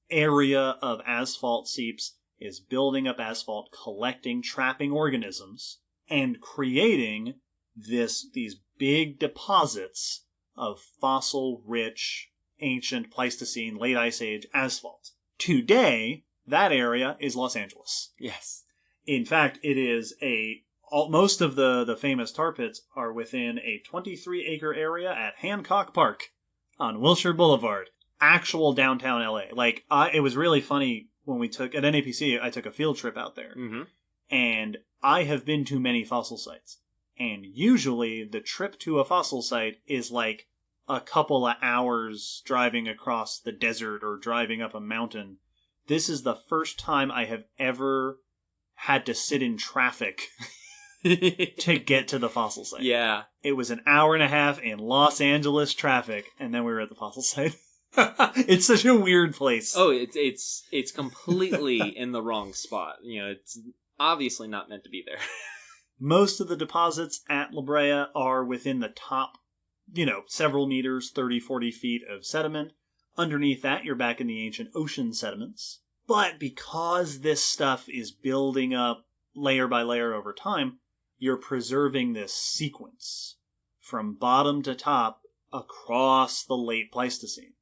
area of asphalt seeps is building up asphalt, collecting, trapping organisms, and creating these big deposits of fossil-rich, ancient Pleistocene, late Ice Age asphalt. Today, that area is Los Angeles. Yes. In fact, it is most of the famous tar pits are within a 23-acre area at Hancock Park on Wilshire Boulevard. Actual downtown LA. It was really funny when we took, at NAPC, I took a field trip out there. Mm-hmm. And I have been to many fossil sites. And usually the trip to a fossil site is like a couple of hours driving across the desert or driving up a mountain. This is the first time I have ever had to sit in traffic to get to the fossil site. Yeah. It was an hour and a half in Los Angeles traffic, and then we were at the fossil site. It's such a weird place. Oh, it's completely in the wrong spot. It's obviously not meant to be there. Most of the deposits at La Brea are within the top, several meters, 30, 40 feet of sediment. Underneath that, you're back in the ancient ocean sediments. But because this stuff is building up layer by layer over time, you're preserving this sequence from bottom to top across the late Pleistocene,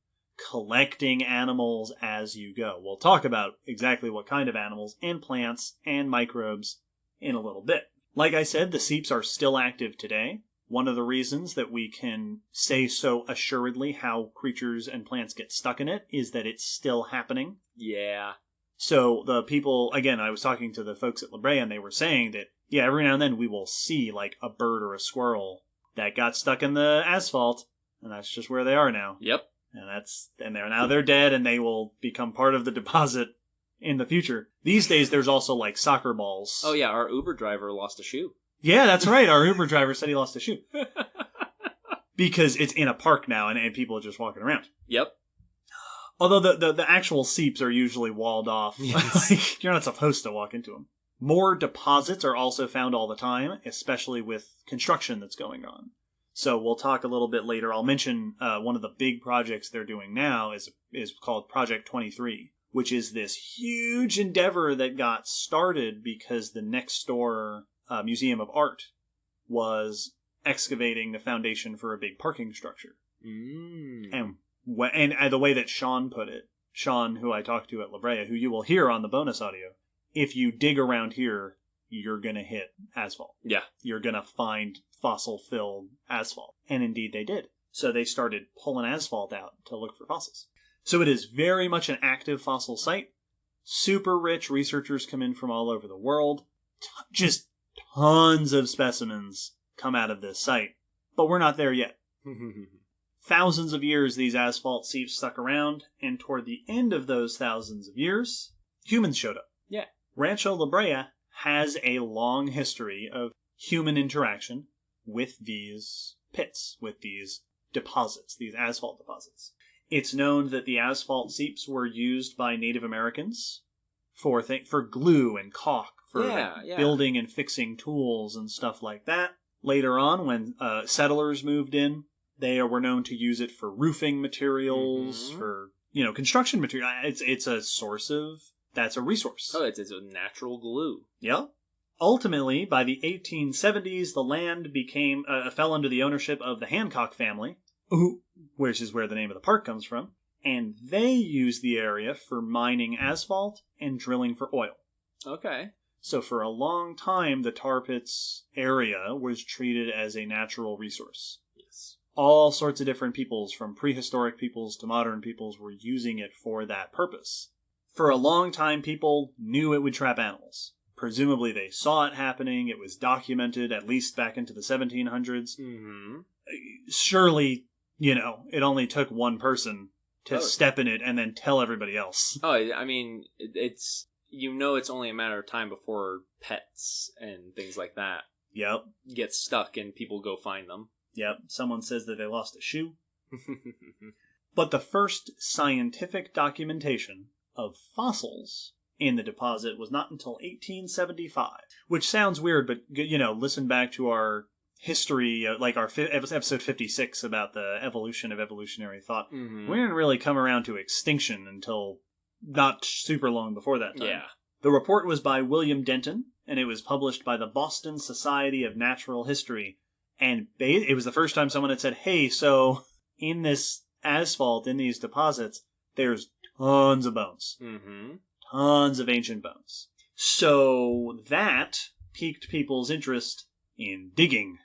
collecting animals as you go. We'll talk about exactly what kind of animals and plants and microbes in a little bit. Like I said, the seeps are still active today. One of the reasons that we can say so assuredly how creatures and plants get stuck in it is that it's still happening. Yeah. So the people, again, I was talking to the folks at La Brea, and they were saying that, yeah, every now and then we will see like a bird or a squirrel that got stuck in the asphalt, and that's just where they are now. Yep. And they're dead, and they will become part of the deposit in the future. These days, there's also like soccer balls. Oh yeah, our Uber driver lost a shoe. Yeah, that's right. Our Uber driver said he lost a shoe. Because it's in a park now, and people are just walking around. Yep. Although the actual seeps are usually walled off. Yes. Like, you're not supposed to walk into them. More deposits are also found all the time, especially with construction that's going on. So we'll talk a little bit later. I'll mention one of the big projects they're doing now is called Project 23, which is this huge endeavor that got started because the next door Museum of Art was excavating the foundation for a big parking structure. Mm. And the way that Sean put it, Sean, who I talked to at La Brea, who you will hear on the bonus audio, if you dig around here, you're going to hit asphalt. Yeah. You're going to find fossil-filled asphalt. And indeed they did. So they started pulling asphalt out to look for fossils. So it is very much an active fossil site. Super rich. Researchers come in from all over the world. Just tons of specimens come out of this site. But we're not there yet. Thousands of years these asphalt seeps stuck around, and toward the end of those thousands of years, humans showed up. Yeah. Rancho La Brea has a long history of human interaction with these pits, with these deposits, these asphalt deposits. It's known that the asphalt seeps were used by Native Americans for glue and caulk, for building and fixing tools and stuff like that. Later on, when settlers moved in, they were known to use it for roofing materials, for construction material. It's a source of that's a resource. Oh, it's a natural glue. Yeah. Ultimately, by the 1870s, the land fell under the ownership of the Hancock family, which is where the name of the park comes from, and they used the area for mining asphalt and drilling for oil. Okay. So for a long time, the Tar Pits area was treated as a natural resource. Yes. All sorts of different peoples, from prehistoric peoples to modern peoples, were using it for that purpose. For a long time, people knew it would trap animals. Presumably they saw it happening. It was documented, at least back into the 1700s. Mm-hmm. Surely, it only took one person to step in it and then tell everybody else. Oh, I mean, it's only a matter of time before pets and things like that get stuck and people go find them. Yep. Someone says that they lost a shoe. But the first scientific documentation of fossils in the deposit was not until 1875, which sounds weird, but listen back to our history, like our episode 56 about the evolution of evolutionary thought. Mm-hmm. We didn't really come around to extinction until not super long before that time. Yeah. The report was by William Denton, and it was published by the Boston Society of Natural History. And it was the first time someone had said, hey, so in this asphalt, in these deposits, there's tons of bones. Mm-hmm. Tons of ancient bones. So that piqued people's interest in digging.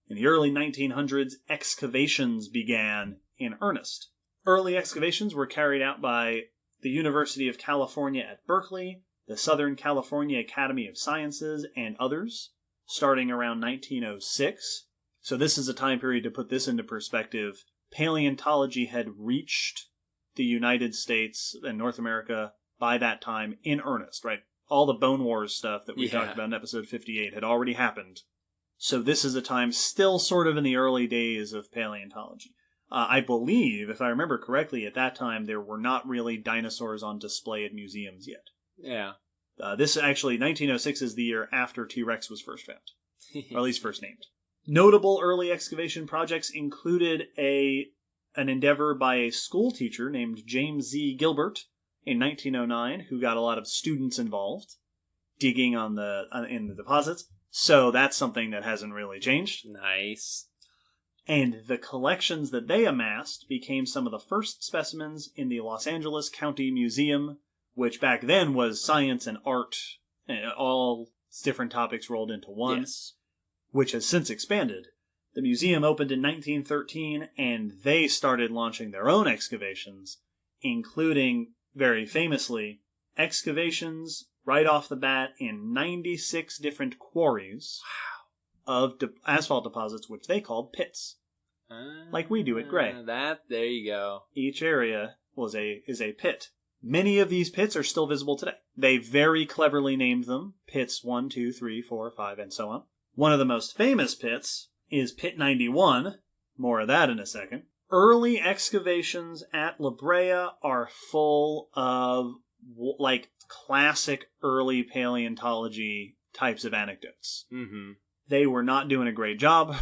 In the early 1900s, excavations began in earnest. Early excavations were carried out by the University of California at Berkeley, the Southern California Academy of Sciences, and others, starting around 1906. So this is a time period to put this into perspective. Paleontology had reached the United States and North America by that time in earnest, right? All the Bone Wars stuff that we talked about in episode 58 had already happened. So this is a time still sort of in the early days of paleontology. I believe, if I remember correctly, at that time there were not really dinosaurs on display at museums yet. Yeah. This actually, 1906 is the year after T-Rex was first found, or at least first named. Notable early excavation projects included an endeavor by a school teacher named James Z. Gilbert in 1909, who got a lot of students involved, digging in the deposits. So that's something that hasn't really changed. Nice. And the collections that they amassed became some of the first specimens in the Los Angeles County Museum, which back then was science and art, all different topics rolled into one, which has since expanded. The museum opened in 1913, and they started launching their own excavations, including, very famously, excavations right off the bat in 96 different quarries of asphalt deposits, which they called pits. Like we do at Gray. There you go. Each area is a pit. Many of these pits are still visible today. They very cleverly named them Pits 1, 2, 3, 4, 5, and so on. One of the most famous pits is Pit 91. More of that in a second. Early excavations at La Brea are full of classic early paleontology types of anecdotes. Mm-hmm. They were not doing a great job.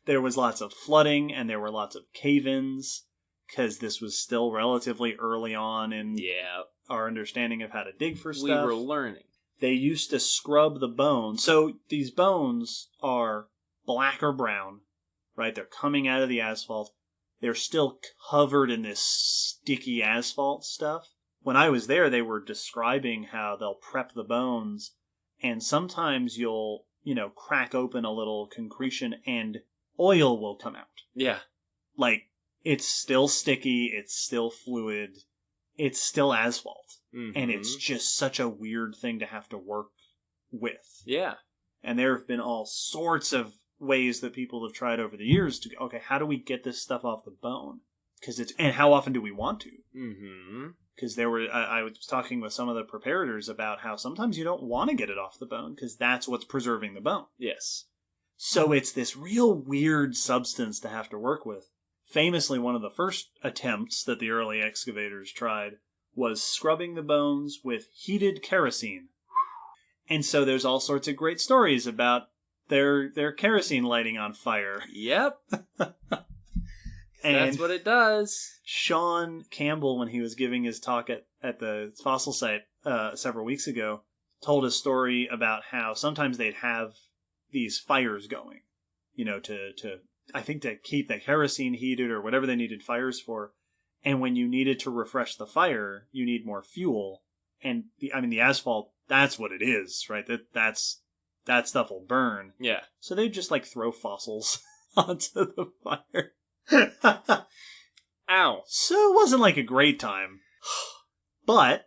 There was lots of flooding and there were lots of cave-ins because this was still relatively early on in our understanding of how to dig for stuff. We were learning. They used to scrub the bones. So these bones are black or brown, right? They're coming out of the asphalt. They're still covered in this sticky asphalt stuff. When I was there, they were describing how they'll prep the bones, and sometimes you'll crack open a little concretion and oil will come out. Yeah. Like, it's still sticky, it's still fluid, it's still asphalt. Mm-hmm. And it's just such a weird thing to have to work with. Yeah. And there have been all sorts of ways that people have tried over the years to go, okay, how do we get this stuff off the bone? And how often do we want to? Mm-hmm. Because I was talking with some of the preparators about how sometimes you don't want to get it off the bone because that's what's preserving the bone. Yes. So it's this real weird substance to have to work with. Famously, one of the first attempts that the early excavators tried was scrubbing the bones with heated kerosene. And so there's all sorts of great stories about their kerosene lighting on fire. Yep. And that's what it does. Sean Campbell, when he was giving his talk at the fossil site several weeks ago, told a story about how sometimes they'd have these fires going, I think to keep the kerosene heated or whatever they needed fires for. And when you needed to refresh the fire, you need more fuel. And the asphalt, that's what it is, right? That stuff will burn. Yeah. So they'd just throw fossils onto the fire. Ow. So it wasn't a great time. But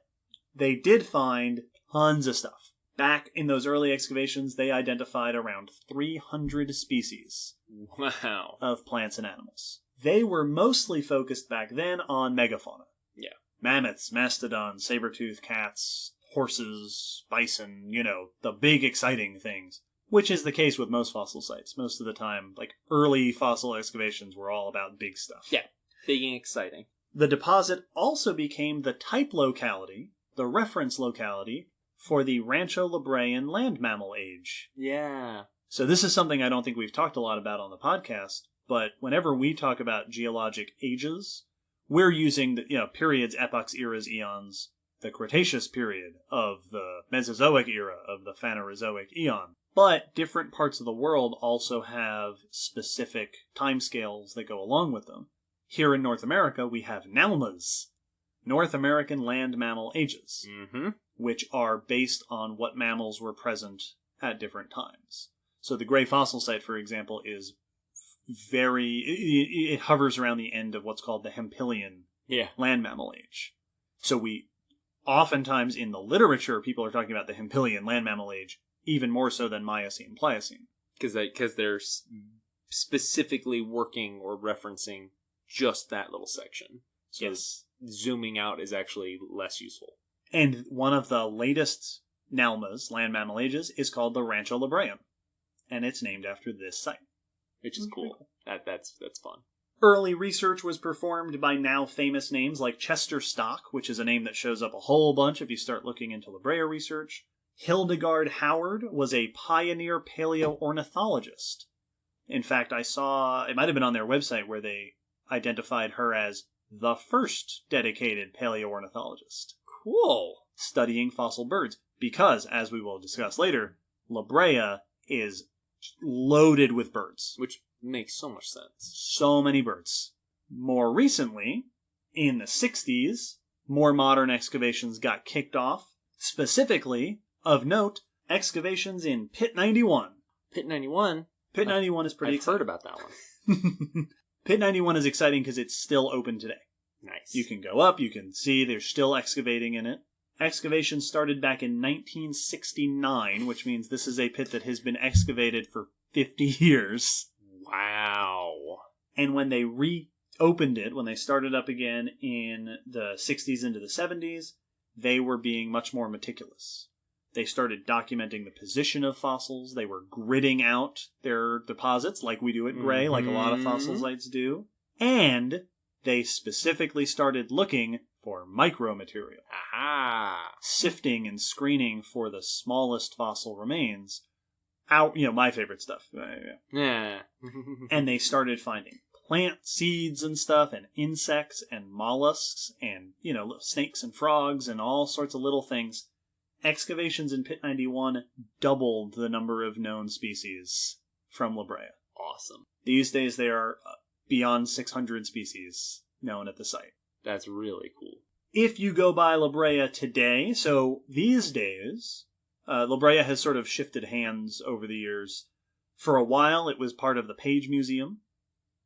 they did find tons of stuff. Back in those early excavations, they identified around 300 species of plants and animals. They were mostly focused back then on megafauna. Yeah. Mammoths, mastodons, saber-toothed cats, horses, bison, the big exciting things. Which is the case with most fossil sites. Most of the time, early fossil excavations were all about big stuff. Yeah, big and exciting. The deposit also became the type locality, the reference locality, for the Rancho La Brean land mammal age. Yeah. So this is something I don't think we've talked a lot about on the podcast, but whenever we talk about geologic ages, we're using the periods, epochs, eras, eons, the Cretaceous period of the Mesozoic era of the Phanerozoic eon. But different parts of the world also have specific timescales that go along with them. Here in North America, we have NALMAs, North American Land Mammal Ages, which are based on what mammals were present at different times. So the Gray Fossil Site, for example, is it hovers around the end of what's called the Hempelian land mammal age. So oftentimes in the literature, people are talking about the Hempelian land mammal age, even more so than Miocene, Pliocene. Because they're specifically working or referencing just that little section. So yes. Zooming out is actually less useful. And one of the latest NALMAs, land mammal ages, is called the Rancho La Brean. And it's named after this site. Which is cool. That's fun. Early research was performed by now famous names like Chester Stock, which is a name that shows up a whole bunch if you start looking into La Brea research. Hildegard Howard was a pioneer paleoornithologist. In fact, I saw, it might have been on their website where they identified her as the first dedicated paleoornithologist. Cool. Studying fossil birds. Because, as we will discuss later, La Brea is loaded with birds. Which makes so much sense. So many birds. More recently, in the 60s, more modern excavations got kicked off. Specifically, of note, excavations in Pit 91. Pit 91? Pit 91 is pretty exciting. I've heard about that one. Pit 91 is exciting because it's still open today. Nice. You can go up, you can see they're still excavating in it. Excavation started back in 1969, which means this is a pit that has been excavated for 50 years. Wow. And when they reopened it, when they started up again in the 60s into the 70s, they were being much more meticulous. They started documenting the position of fossils. They were gridding out their deposits like we do at Gray, like a lot of fossil sites do. And they specifically started looking for micromaterial. Aha! Sifting and screening for the smallest fossil remains. My favorite stuff. Yeah. And they started finding plant seeds and stuff, and insects and mollusks, and, snakes and frogs, and all sorts of little things. Excavations in Pit 91 doubled the number of known species from La Brea. Awesome. These days there are beyond 600 species known at the site. That's really cool. If you go by La Brea today, so these days, La Brea has sort of shifted hands over the years. For a while, it was part of the Page Museum.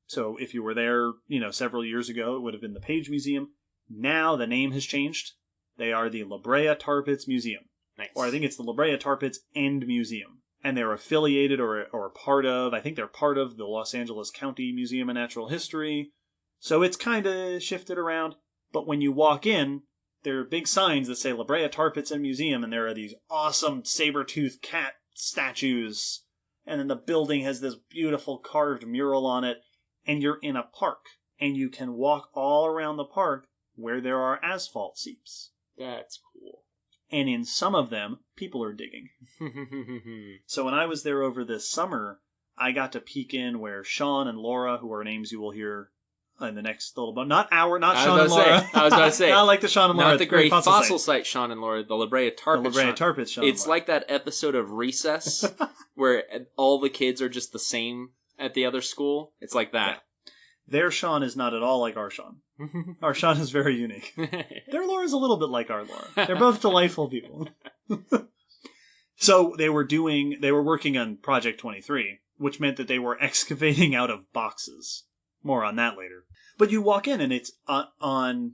So if you were there, several years ago, it would have been the Page Museum. Now the name has changed. They are the La Brea Tar Pits Museum. Nice. Or I think it's the La Brea Tar Pits and Museum. And they're affiliated or part of, I think they're part of the Los Angeles County Museum of Natural History. So it's kind of shifted around. But when you walk in, there are big signs that say La Brea Tar Pits and Museum, and there are these awesome saber-toothed cat statues. And then the building has this beautiful carved mural on it. And you're in a park. And you can walk all around the park where there are asphalt seeps. That's cool. And in some of them, people are digging. So when I was there over this summer, I got to peek in where Sean and Laura, who are names you will hear in the next little bit. Not Sean and Laura. I was about to say. Not like the Sean and Laura. Not the great fossil site Sean and Laura, the La Brea Tar Pits. The La Brea Tar Pits Sean and Laura. It's like that episode of Recess where all the kids are just the same at the other school. It's like that. Yeah. Their Sean is not at all like our Sean. Our Sean is very unique. Their Laura is a little bit like our Laura. They're both delightful people. So they were working on Project 23, which meant that they were excavating out of boxes. More on that later. But you walk in and it's on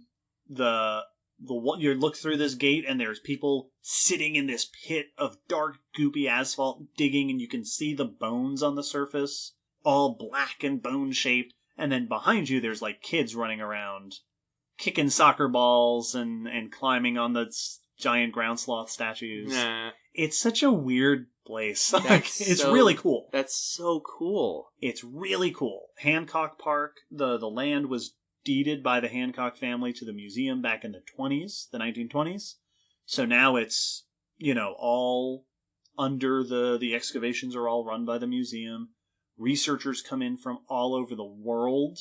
you look through this gate and there's people sitting in this pit of dark, goopy asphalt digging, and you can see the bones on the surface, all black and bone-shaped. And then behind you, there's like kids running around, kicking soccer balls and climbing on the giant ground sloth statues. Nah. It's such a weird place. It's really cool. That's so cool. It's really cool. Hancock Park, the land was deeded by the Hancock family to the museum back in the 1920s. So now it's, all under the excavations are all run by the museum. Researchers come in from all over the world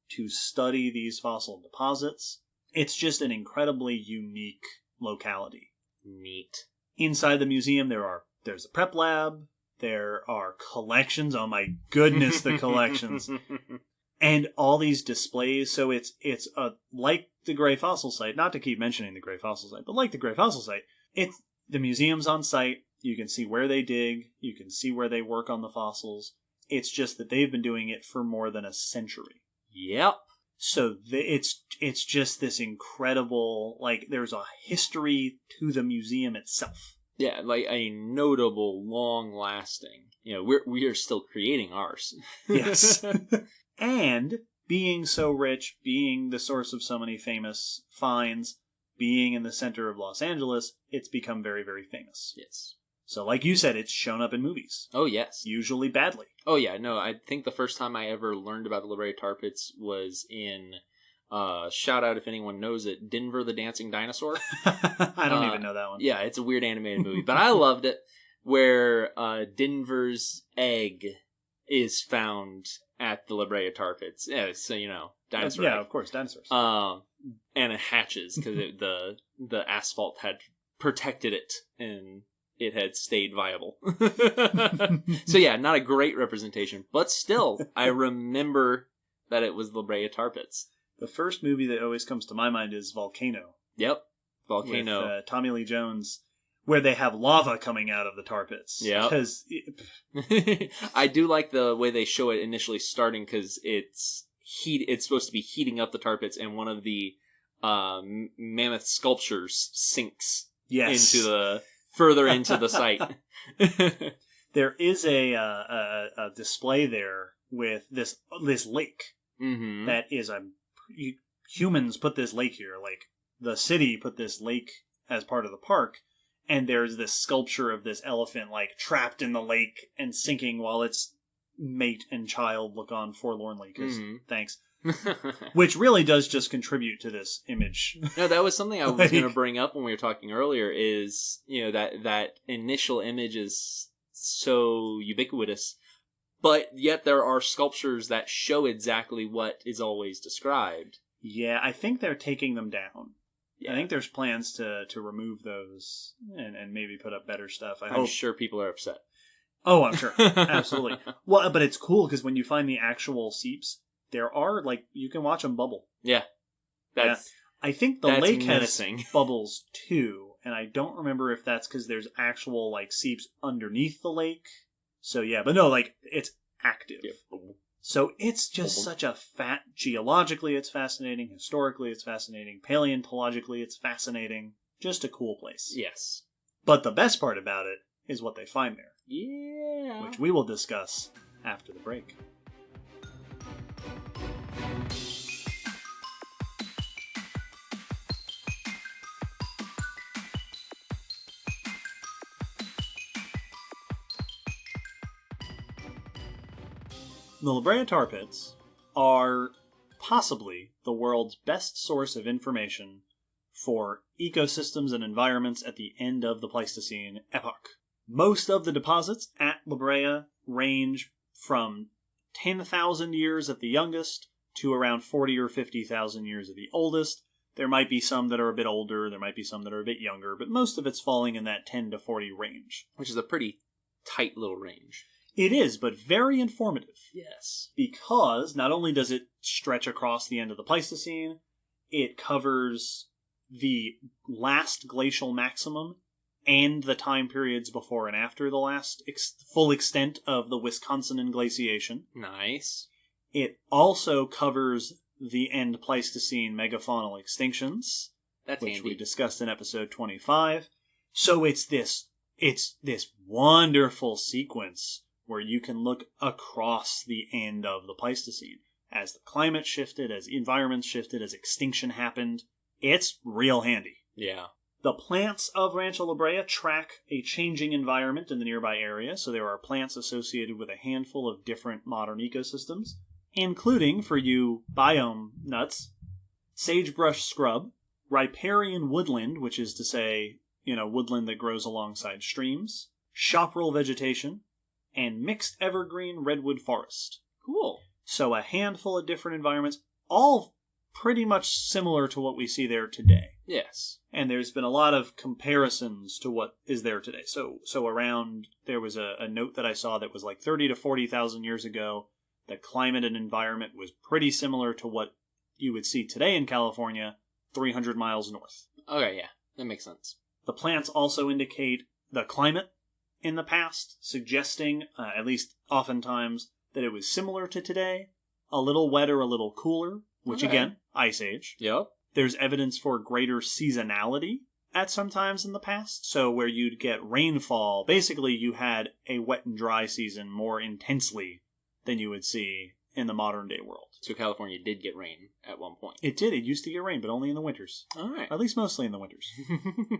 to study these fossil deposits. It's just an incredibly unique locality. Neat. Inside the museum, there's a prep lab. There are collections. Oh my goodness, the collections. And all these displays. So it's like the Gray Fossil Site, not to keep mentioning the Gray Fossil Site, but like the Gray Fossil Site, the museum's on site. You can see where they dig. You can see where they work on the fossils. It's just that they've been doing it for more than a century. Yep. So it's just this incredible, there's a history to the museum itself. Yeah, like a notable, long-lasting. We are still creating ours. Yes. And being so rich, being the source of so many famous finds, being in the center of Los Angeles, it's become very, very famous. Yes. So like you said, it's shown up in movies. Oh, yes. Usually badly. Oh, yeah. No, I think the first time I ever learned about the La Brea Tar Pits was in, shout out if anyone knows it, Denver the Dancing Dinosaur. I don't even know that one. Yeah, it's a weird animated movie, but I loved it, where Denver's egg is found at the La Brea Tar Pits. Yeah, so, dinosaur egg. Of course, dinosaurs. And it hatches because the asphalt had protected it, and it had stayed viable. So yeah, not a great representation, but still, I remember that it was La Brea Tar Pits. The first movie that always comes to my mind is Volcano. Yep, Volcano. With Tommy Lee Jones, where they have lava coming out of the tar pits. Yeah. I do like the way they show it initially starting, because it's supposed to be heating up the tar pits, and one of the mammoth sculptures sinks further into the site. There is a display there with this lake that is humans put this lake here. Like the city put this lake as part of the park, and there's this sculpture of this elephant trapped in the lake and sinking while its mate and child look on forlornly. Because thanks. Which really does just contribute to this image. No, that was something I was going to bring up when we were talking earlier, is, that initial image is so ubiquitous, but yet there are sculptures that show exactly what is always described. Yeah, I think they're taking them down. Yeah. I think there's plans to remove those and maybe put up better stuff. I'm sure people are upset. Oh, I'm sure. Absolutely. Well, but it's cool because when you find the actual seeps, there are, you can watch them bubble. Yeah. I think the lake has bubbles, too. and I don't remember if that's because there's actual, like, seeps underneath the lake. So, yeah, but no, like, it's active. Yeah. So it's just such a geologically it's fascinating, historically it's fascinating, paleontologically it's fascinating. Just a cool place. Yes. But the best part about it is what they find there. Yeah. Which we will discuss after the break. The Brea Tar Pits are possibly the world's best source of information for ecosystems and environments at the end of the Pleistocene epoch. Most of the deposits at La Brea range from 10,000 years at the youngest to around 40 or 50,000 years at the oldest. There might be some that are a bit older, there might be some that are a bit younger, but most of it's falling in that 10 to 40 range. Which is a pretty tight little range. It is, but very informative. Yes. Because not only does it stretch across the end of the Pleistocene, it covers the last glacial maximum and the time periods before and after the last full extent of the Wisconsin glaciation. Nice. It also covers the end Pleistocene megafaunal extinctions, That's which handy. we discussed in episode 25. So it's this wonderful sequence where you can look across the end of the Pleistocene. As the climate shifted, as environments shifted, as extinction happened, it's real handy. Yeah. The plants of Rancho La Brea track a changing environment in the nearby area, so there are plants associated with a handful of different modern ecosystems, including, for you biome nuts, sagebrush scrub, riparian woodland, which is to say, woodland that grows alongside streams, chaparral vegetation, and mixed evergreen redwood forest. Cool. So a handful of different environments, all pretty much similar to what we see there today. Yes. And there's been a lot of comparisons to what is there today. So around, there was a note that I saw that was like 30 to 40,000 years ago. The climate and environment was pretty similar to what you would see today in California, 300 miles north. Okay, yeah. That makes sense. The plants also indicate the climate in the past, suggesting, at least oftentimes, that it was similar to today, a little wetter, a little cooler, which again, Ice Age. Yep. There's evidence for greater seasonality at some times in the past, so where you'd get rainfall, basically you had a wet and dry season more intensely than you would see in the modern day world. So California did get rain at one point. It did. It used to get rain, but only in the winters. All right. At least mostly in the winters.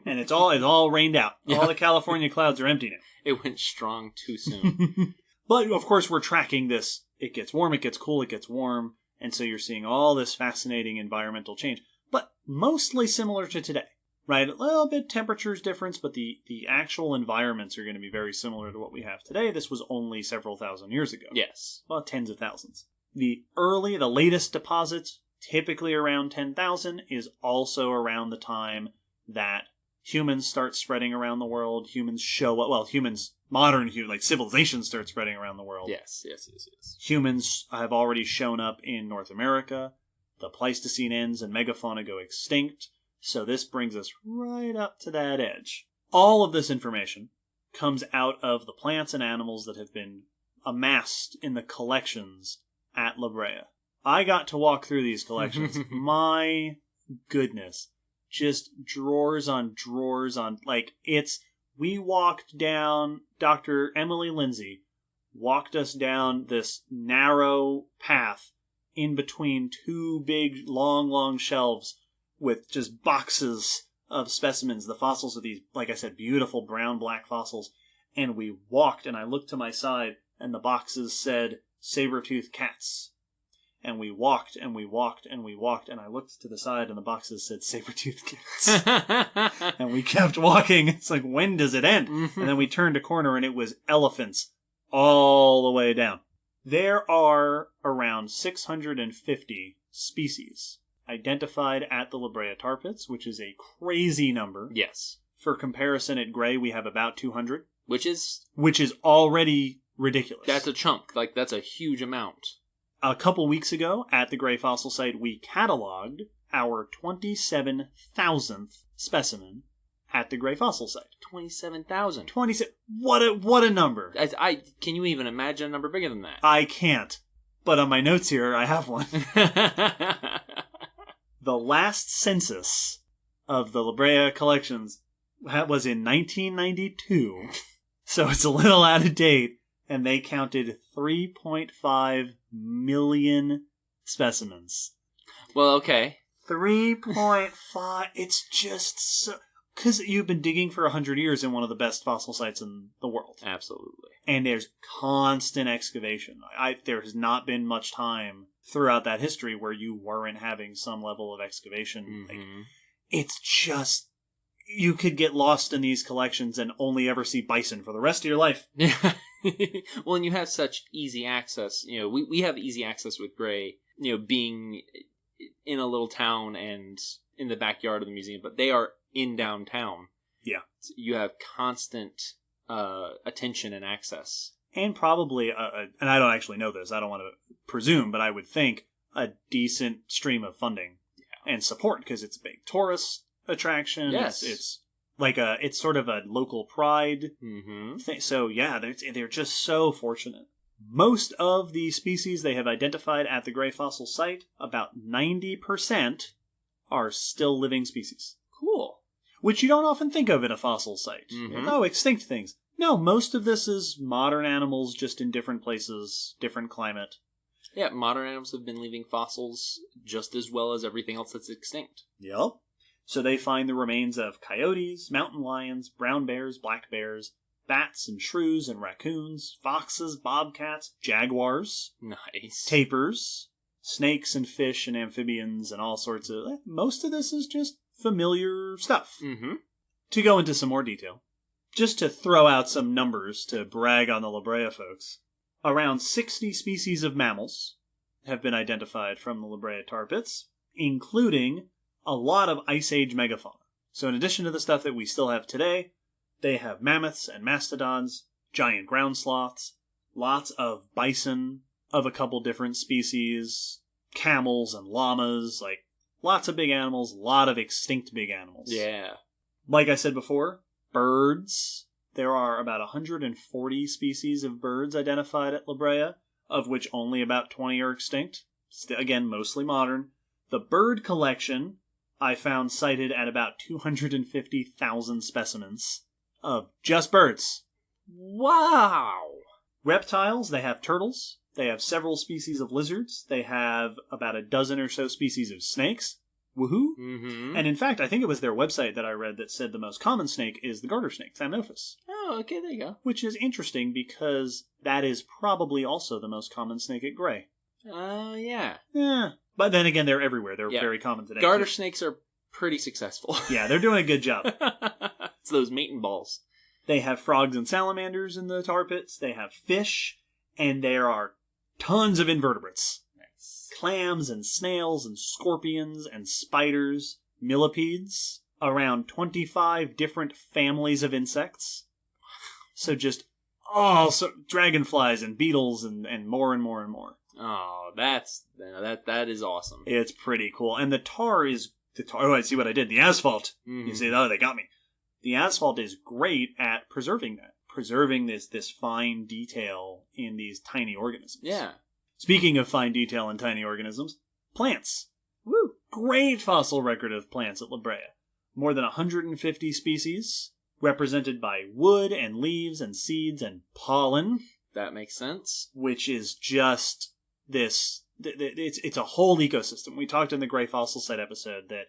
And it's all rained out. Yeah. All the California clouds are empty now. It went strong too soon. But, of course, we're tracking this. It gets warm, it gets cool, it gets warm. And so you're seeing all this fascinating environmental change. But mostly similar to today. Right? A little bit temperature's difference, but the actual environments are going to be very similar to what we have today. This was only several thousand years ago. Yes. Well, tens of thousands. The latest deposits, typically around 10,000, is also around the time that humans start spreading around the world. Modern civilizations start spreading around the world. Yes. Humans have already shown up in North America. The Pleistocene ends and megafauna go extinct. So this brings us right up to that edge. All of this information comes out of the plants and animals that have been amassed in the collections at La Brea. I got to walk through these collections. My goodness. Just drawers on drawers on, we walked down, Dr. Emily Lindsay walked us down this narrow path in between two big, long shelves with just boxes of specimens, the fossils of these, like I said, beautiful brown-black fossils. And we walked, and I looked to my side, and the boxes said, Saber-toothed cats. And we walked, and we walked, and we walked, and I looked to the side, and the boxes said Saber-toothed cats. And we kept walking. It's like, when does it end? And then we turned a corner, and it was elephants all the way down. There are around 650 species identified at the La Brea Tar Pits, which is a crazy number. Yes. For comparison, at Gray, we have about 200. Which is already ridiculous. That's a chunk. That's a huge amount. A couple weeks ago, at the Gray Fossil Site, we cataloged our 27,000th specimen at the Gray fossil site. 27,000. 27. What a number. Can you even imagine a number bigger than that? I can't. But on my notes here, I have one. The last census of the La Brea collections was in 1992. So it's a little out of date. And they counted 3.5 million specimens. Well, okay. 3.5. It's just so... Because you've been digging for 100 years in one of the best fossil sites in the world. Absolutely. And there's constant excavation. There has not been much time throughout that history where you weren't having some level of excavation. Mm-hmm. Like, it's just... You could get lost in these collections and only ever see bison for the rest of your life. Yeah. Well, and you have such easy access. You know, we have easy access with Gray, you know, being in a little town and in the backyard of the museum, but they are in downtown. Yeah. So you have constant attention and access. And probably, and I don't actually know this, I don't want to presume, but I would think a decent stream of funding and support, because it's a big tourist attraction. Yes. It's like it's sort of a local pride thing. So yeah, they're just so fortunate. Most of the species they have identified at the Gray fossil site, about 90%, are still living species. Cool. Which you don't often think of in a fossil site. Mm-hmm. Oh, extinct things. No, most of this is modern animals just in different places, different climate. Yeah, modern animals have been leaving fossils just as well as everything else that's extinct. Yep. So they find the remains of coyotes, mountain lions, brown bears, black bears, bats and shrews and raccoons, foxes, bobcats, jaguars, Nice. tapirs, snakes and fish and amphibians and all sorts of... Most of this is just familiar stuff. Mm-hmm. To go into some more detail, just to throw out some numbers to brag on the La Brea folks, around 60 species of mammals have been identified from the La Brea Tar Pits, including a lot of Ice Age megafauna. So in addition to the stuff that we still have today, they have mammoths and mastodons, giant ground sloths, lots of bison of a couple different species, camels and llamas, like lots of big animals, a lot of extinct big animals. Yeah. Like I said before, birds. There are about 140 species of birds identified at La Brea, of which only about 20 are extinct. Again, mostly modern. The bird collection I found cited at about 250,000 specimens of just birds. Wow. Reptiles, they have turtles. They have several species of lizards. They have about a dozen or so species of snakes. Woohoo! Mm-hmm. And in fact, I think it was their website that I read that said the most common snake is the garter snake, Thamnophis. Oh, okay, there you go. Which is interesting because that is probably also the most common snake at Gray. Yeah. Yeah. But then again, they're everywhere. They're very common today. Garter snakes are pretty successful. Yeah, they're doing a good job. It's those mating balls. They have frogs and salamanders in the tar pits. They have fish. And there are tons of invertebrates. Nice. Clams and snails and scorpions and spiders, millipedes, around 25 different families of insects. So just dragonflies and beetles and more and more and more. Oh, that is awesome. It's pretty cool. And the tar. Oh, I see what I did. The asphalt. Mm-hmm. You see, oh, they got me. The asphalt is great at preserving that. Preserving this fine detail in these tiny organisms. Yeah. Speaking of fine detail in tiny organisms, plants. Woo! Great fossil record of plants at La Brea. More than 150 species, represented by wood and leaves and seeds and pollen. That makes sense. Which is just this... It's a whole ecosystem. We talked in the Gray Fossil Site episode that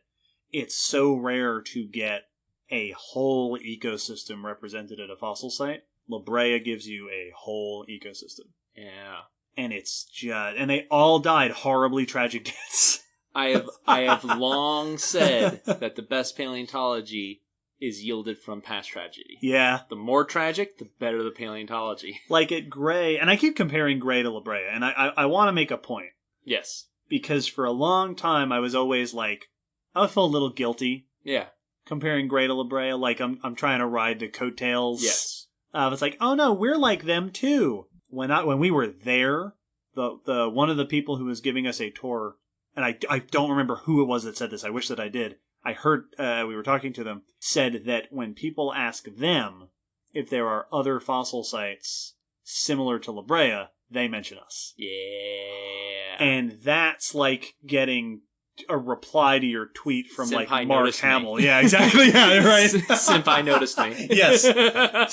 it's so rare to get a whole ecosystem represented at a fossil site. La Brea gives you a whole ecosystem. Yeah. And it's just... And they all died horribly tragic deaths. I have long said that the best paleontology is yielded from past tragedy. Yeah. The more tragic, the better the paleontology. Like at Gray... And I keep comparing Gray to La Brea, and I want to make a point. Yes. Because for a long time, I was always like... I felt a little guilty. Yeah. Comparing Gray to La Brea, like I'm trying to ride the coattails. Yes. It's like, oh no, we're like them too. When we were there, the one of the people who was giving us a tour, and I don't remember who it was that said this. I wish that I did. I heard, we were talking to them, said that when people ask them if there are other fossil sites similar to La Brea, they mention us. Yeah. And that's like getting a reply to your tweet from Senpai like Mark noticed me. Hamill. Yeah, exactly. Yeah, right. Senpai noticed me. Yes.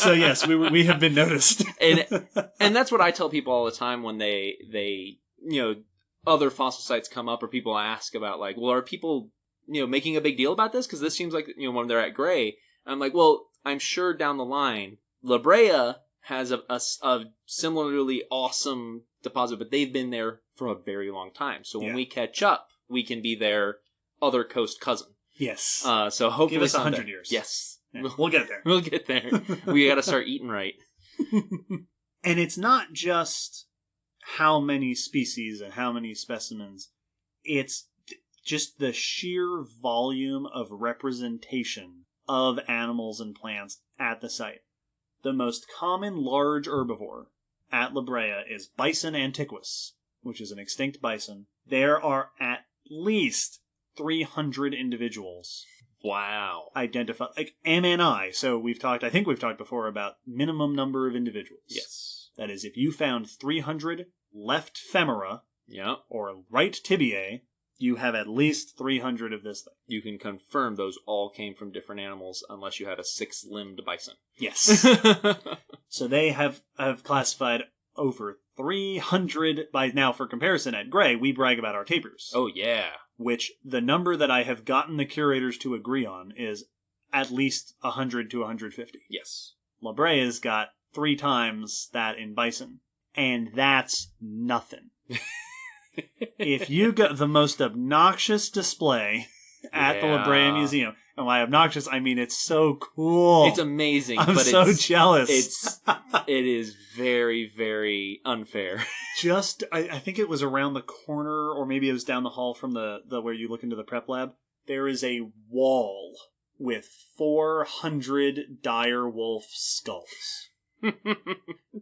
So yes, we have been noticed. and that's what I tell people all the time when they other fossil sites come up or people ask about like, well, are people making a big deal about this? Because this seems like when they're at Gray, I'm like, well, I'm sure down the line La Brea has a similarly awesome deposit, but they've been there for a very long time. So when we catch up, we can be their other coast cousin. Yes. So hopefully give us someday. 100 years. Yes. Yeah, we'll get there. We'll get there. We got to start eating right. And it's not just how many species and how many specimens. It's just the sheer volume of representation of animals and plants at the site. The most common large herbivore at La Brea is Bison antiquus, which is an extinct bison. There are at least 300 individuals. Wow. Identified, like MNI. So I think we've talked before about minimum number of individuals. Yes. That is, if you found 300 left femora or right tibiae, you have at least 300 of this thing. You can confirm those all came from different animals unless you had a 6-limbed bison. Yes. So they have classified over 300 by now. For comparison, at Gray, we brag about our tapirs. Oh, yeah. Which the number that I have gotten the curators to agree on is at least 100 to 150. Yes. La Brea's got 3 times that in bison. And that's nothing. If you got the most obnoxious display at the La Brea Museum, and by obnoxious, I mean it's so cool. It's amazing. I'm but so jealous. It is very, very unfair. Just, I think it was around the corner, or maybe it was down the hall from the where you look into the prep lab. There is a wall with 400 dire wolf skulls.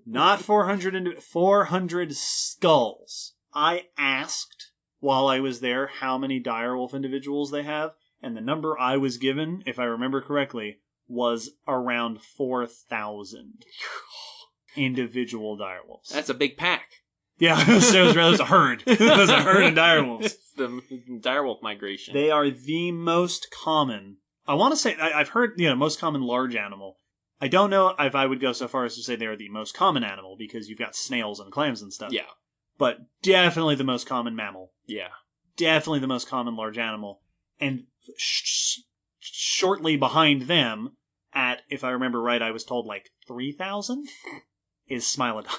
Not 400, 400 skulls. I asked while I was there how many direwolf individuals they have, and the number I was given, if I remember correctly, was around 4,000 individual direwolves. That's a big pack. Yeah, so it was a herd. It was a herd of direwolves. It's the direwolf migration. They are the most common. I want to say, I've heard, most common large animal. I don't know if I would go so far as to say they are the most common animal, because you've got snails and clams and stuff. Yeah. But definitely the most common mammal. Yeah. Definitely the most common large animal. And shortly behind them, at, if I remember right, I was told like 3,000, is Smilodon.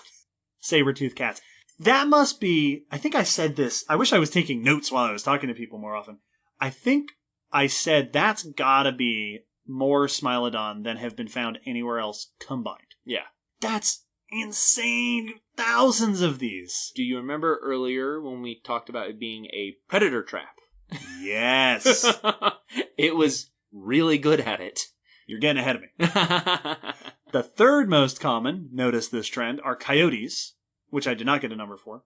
Saber-toothed cats. That must be, I think I said this, I wish I was taking notes while I was talking to people more often. I think I said that's gotta be more Smilodon than have been found anywhere else combined. Yeah. That's insane. Thousands of these. Do you remember earlier when we talked about it being a predator trap? Yes. It was really good at it. You're getting ahead of me. The third most common, notice this trend, are coyotes, which I did not get a number for.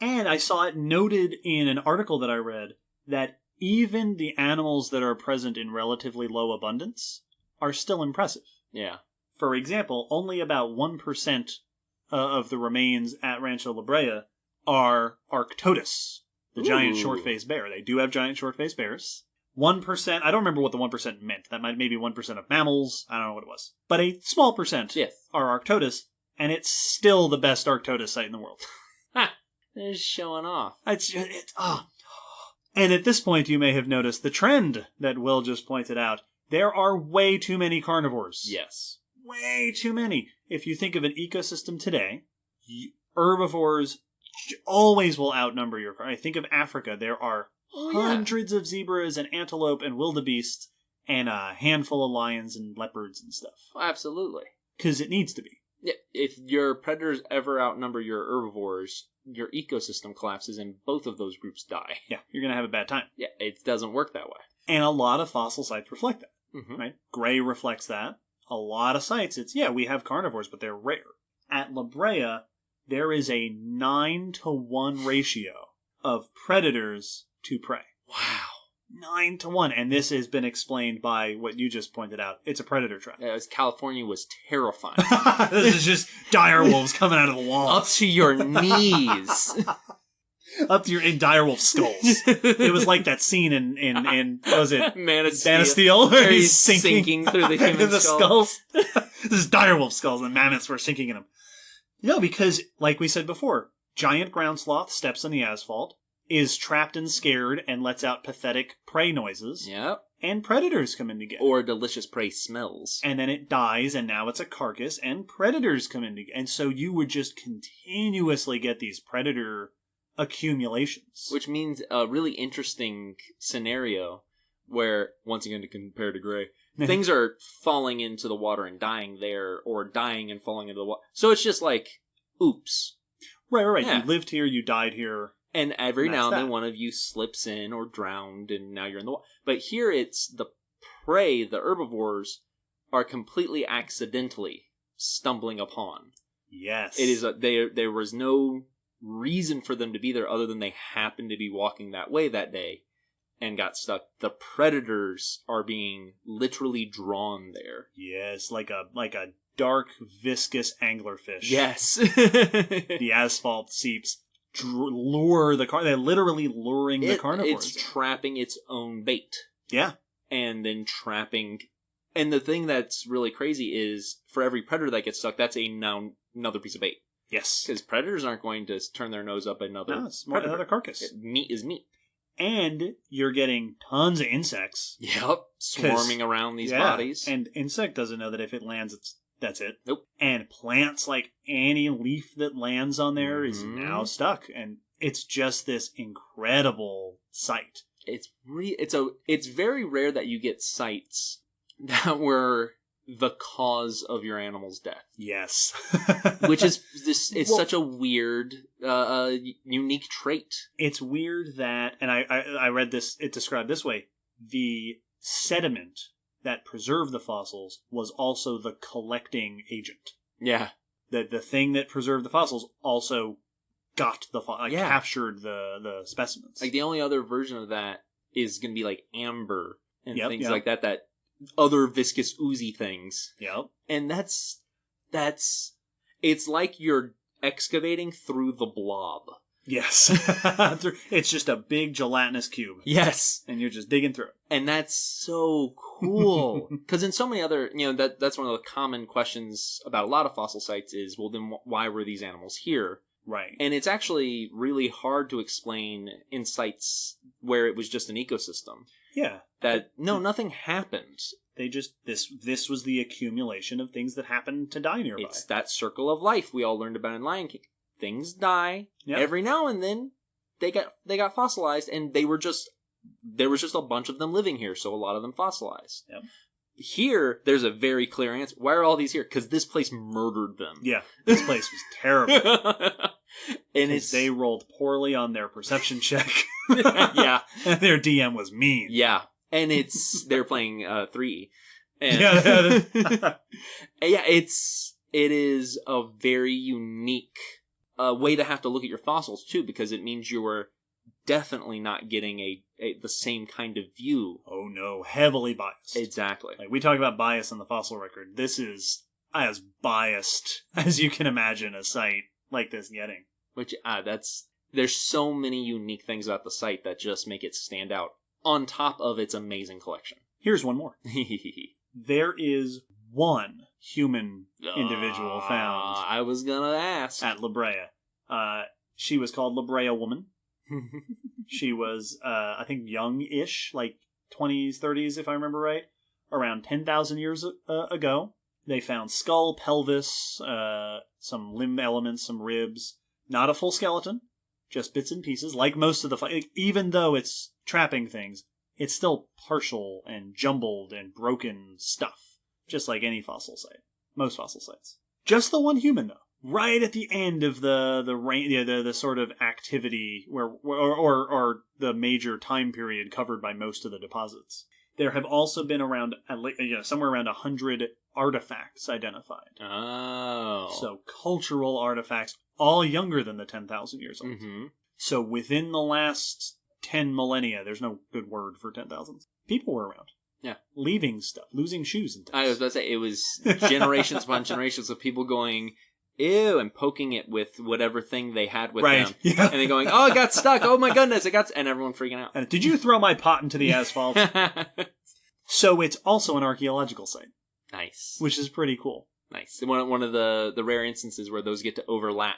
And I saw it noted in an article that I read that even the animals that are present in relatively low abundance are still impressive. Yeah. For example, only about 1% of the remains at Rancho La Brea are Arctodus, the giant short-faced bear. They do have giant short-faced bears. 1%, I don't remember what the 1% meant. That might maybe 1% of mammals. I don't know what it was. But a small percent are Arctodus, and it's still the best Arctodus site in the world. Ha! They're just showing off. And at this point, you may have noticed the trend that Will just pointed out. There are way too many carnivores. Yes. Way too many. If you think of an ecosystem today, herbivores always will outnumber your carnivores. I think of Africa. There are hundreds of zebras and antelope and wildebeest and a handful of lions and leopards and stuff. Oh, absolutely. Because it needs to be. Yeah, if your predators ever outnumber your herbivores, your ecosystem collapses and both of those groups die. Yeah, you're going to have a bad time. Yeah, it doesn't work that way. And a lot of fossil sites reflect that. Mm-hmm. Right? Gray reflects that. A lot of sites, we have carnivores, but they're rare. At La Brea, there is a 9-to-1 ratio of predators to prey. Wow. 9-1. And this has been explained by what you just pointed out. It's a predator trap. California was terrifying. This is just dire wolves coming out of the wall. Up to your knees. Up to your direwolf skulls. It was like that scene in what was it? Man of Steel, where he's sinking through the human skulls. This is direwolf skulls, and mammoths were sinking in them. No, because, like we said before, giant ground sloth steps on the asphalt, is trapped and scared, and lets out pathetic prey noises. Yep. And predators come in to get it. Or delicious prey smells. And then it dies, and now it's a carcass, and predators come in to get it. And so you would just continuously get these predator accumulations. Which means a really interesting scenario where, once again to compare to Gray, things are falling into the water and dying there, or dying and falling into the water. So it's just like, oops. Right. Yeah. You lived here, you died here. And every now and then one of you slips in or drowned, and now you're in the water. But here it's the prey, the herbivores, are completely accidentally stumbling upon. Yes. It is there was no reason for them to be there other than they happened to be walking that way that day and got stuck. The predators are being literally drawn there. Yes, like a dark, viscous anglerfish. Yes. The asphalt seeps lure the they're literally luring the carnivores. It's trapping its own bait. Yeah. And then trapping. And the thing that's really crazy is for every predator that gets stuck, that's another piece of bait. Yes. Because predators aren't going to turn their nose up at another another carcass. Meat is meat. And you're getting tons of insects. Yep. Swarming around these bodies. And insect doesn't know that if it lands, that's it. Nope. And plants, like any leaf that lands on there is now stuck. And it's just this incredible sight. It's very rare that you get sights that were the cause of your animal's death. Yes. Which is such a weird, unique trait. It's weird that, and I read this, it described this way, the sediment that preserved the fossils was also the collecting agent. Yeah. The thing that preserved the fossils also got captured the specimens. Like the only other version of that is going to be like amber and things like that other viscous oozy things. Yep. And it's like you're excavating through the blob. Yes. It's just a big gelatinous cube. Yes. And you're just digging through it. And that's so cool. Because in so many other, that's one of the common questions about a lot of fossil sites is, well, then why were these animals here? Right. And it's actually really hard to explain in sites where it was just an ecosystem. Yeah. That, nothing happened. They just, this was the accumulation of things that happened to die nearby. It's that circle of life we all learned about in Lion King. Things die. Yep. Every now and then they got fossilized, and there was just a bunch of them living here, so a lot of them fossilized. Yep. Here, there's a very clear answer. Why are all these here? Because this place murdered them. Yeah, this place was terrible. And they rolled poorly on their perception check. Yeah. And their DM was mean. Yeah. And they're playing 3. And Yeah. It is a very unique way to have to look at your fossils too, because it means you are definitely not getting the same kind of view. Oh no, heavily biased. Exactly. Like we talk about bias in the fossil record. This is as biased as you can imagine a site like this getting. Which there's so many unique things about the site that just make it stand out on top of its amazing collection. Here's one more. There is one human individual found. I was gonna ask. At La Brea. She was called La Brea Woman. She was, I think, young-ish, like 20s, 30s, if I remember right. Around 10,000 years ago. They found skull, pelvis, some limb elements, some ribs. Not a full skeleton. Just bits and pieces. Like most of even though it's trapping things, it's still partial and jumbled and broken stuff. Just like any fossil site. Most fossil sites. Just the one human, though. Right at the end of the sort of activity or the major time period covered by most of the deposits. There have also been somewhere around 100 artifacts identified. Oh. So cultural artifacts, all younger than the 10,000 years old. Mm-hmm. So within the last 10 millennia. There's no good word for 10,000. People were around. Yeah. Leaving stuff, losing shoes and things. I was about to say, it was generations upon generations of people going, ew, and poking it with whatever thing they had with them. Yeah. And then going, oh, it got stuck. Oh my goodness, and everyone freaking out. And, did you throw my pot into the asphalt? So it's also an archaeological site. Nice. Which is pretty cool. Nice. One of the rare instances where those get to overlap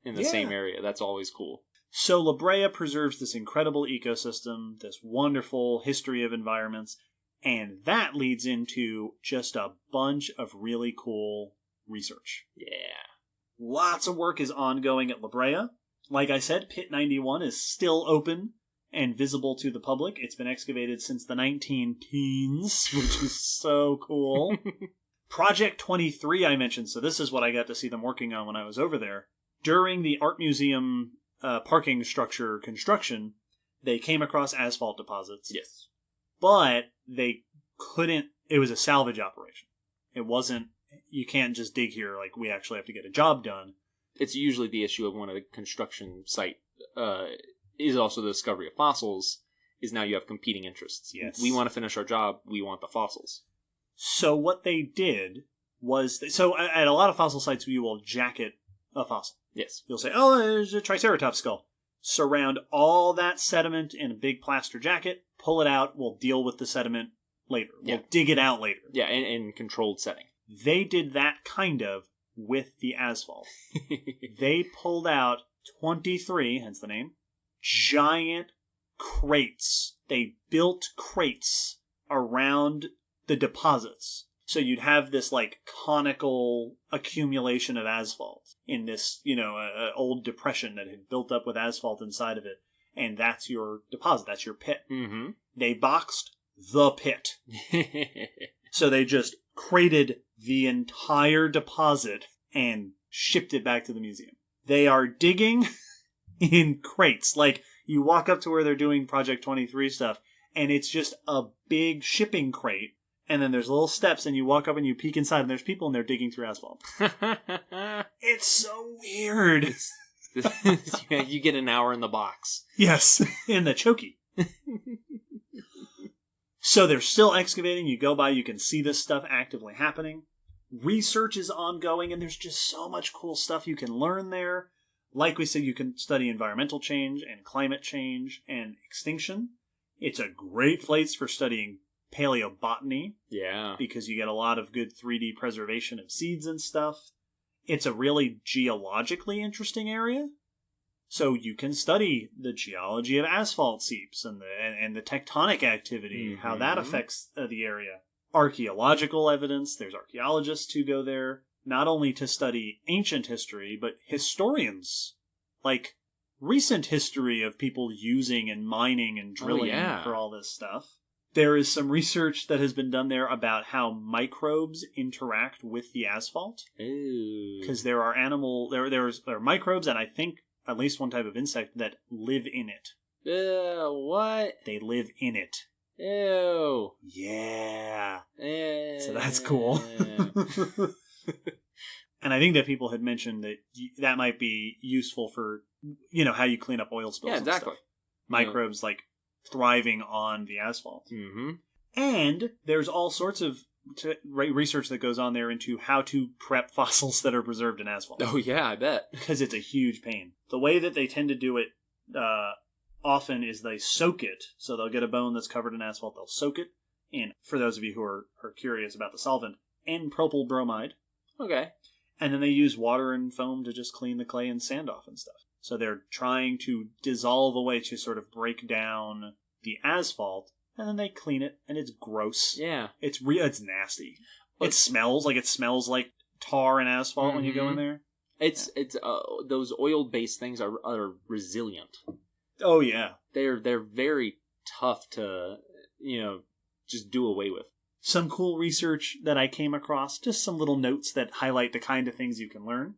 in the same area. That's always cool. So La Brea preserves this incredible ecosystem, this wonderful history of environments, and that leads into just a bunch of really cool research. Yeah. Lots of work is ongoing at La Brea. Like I said, Pit 91 is still open and visible to the public. It's been excavated since the 19-teens, which is so cool. Project 23 I mentioned, so this is what I got to see them working on when I was over there. During the art museum parking structure construction, they came across asphalt deposits. Yes. But they couldn't, it was a salvage operation. It wasn't, you can't just dig here, like we actually have to get a job done. It's usually the issue of when a construction site is also the discovery of fossils, is now you have competing interests. Yes. We want to finish our job, we want the fossils. So what they did was, so at a lot of fossil sites you will jacket a fossil. Yes. You'll say, oh, there's a Triceratops skull. Surround all that sediment in a big plaster jacket, pull it out, we'll deal with the sediment later. We'll dig it out later. Yeah, in controlled setting. They did that kind of with the asphalt. They pulled out 23, hence the name, giant crates. They built crates around the deposits. So you'd have this like conical accumulation of asphalt in this, old depression that had built up with asphalt inside of it. And that's your deposit. That's your pit. Mm-hmm. They boxed the pit. So they just crated the entire deposit and shipped it back to the museum. They are digging in crates. Like, you walk up to where they're doing Project 23 stuff, and it's just a big shipping crate. And then there's little steps, and you walk up and you peek inside, and there's people, and they're digging through asphalt. It's so weird. You get an hour in the box. Yes, in the chokey. So they're still excavating. You go by, you can see this stuff actively happening. Research is ongoing, and there's just so much cool stuff you can learn there. Like we said, you can study environmental change and climate change and extinction. It's a great place for studying paleobotany. Yeah. Because you get a lot of good 3D preservation of seeds and stuff. It's a really geologically interesting area. So you can study the geology of asphalt seeps and the tectonic activity, how that affects the area. Archaeological evidence, there's archaeologists who go there, not only to study ancient history, but historians. Like, recent history of people using and mining and drilling for all this stuff. There is some research that has been done there about how microbes interact with the asphalt. Because there are there are microbes, and I think at least one type of insect that live in it. What? They live in it. Ew. Yeah. So that's cool. And I think that people had mentioned that that might be useful for, how you clean up oil spills. Yeah, exactly. And stuff. Microbes like thriving on the asphalt. Mm-hmm. And there's all sorts of research that goes on there into how to prep fossils that are preserved in asphalt. Oh yeah, I bet. Because it's a huge pain. The way that they tend to do it often is they soak it. So they'll get a bone that's covered in asphalt, they'll soak it in, for those of you who are curious about the solvent, N-propyl bromide. Okay. And then they use water and foam to just clean the clay and sand off and stuff. So they're trying to dissolve away to sort of break down the asphalt, and then they clean it, and it's gross. Yeah. It's nasty. It smells like tar and asphalt when you go in there. It's those oil-based things are resilient. Oh yeah. They're very tough to, just do away with. Some cool research that I came across, just some little notes that highlight the kind of things you can learn.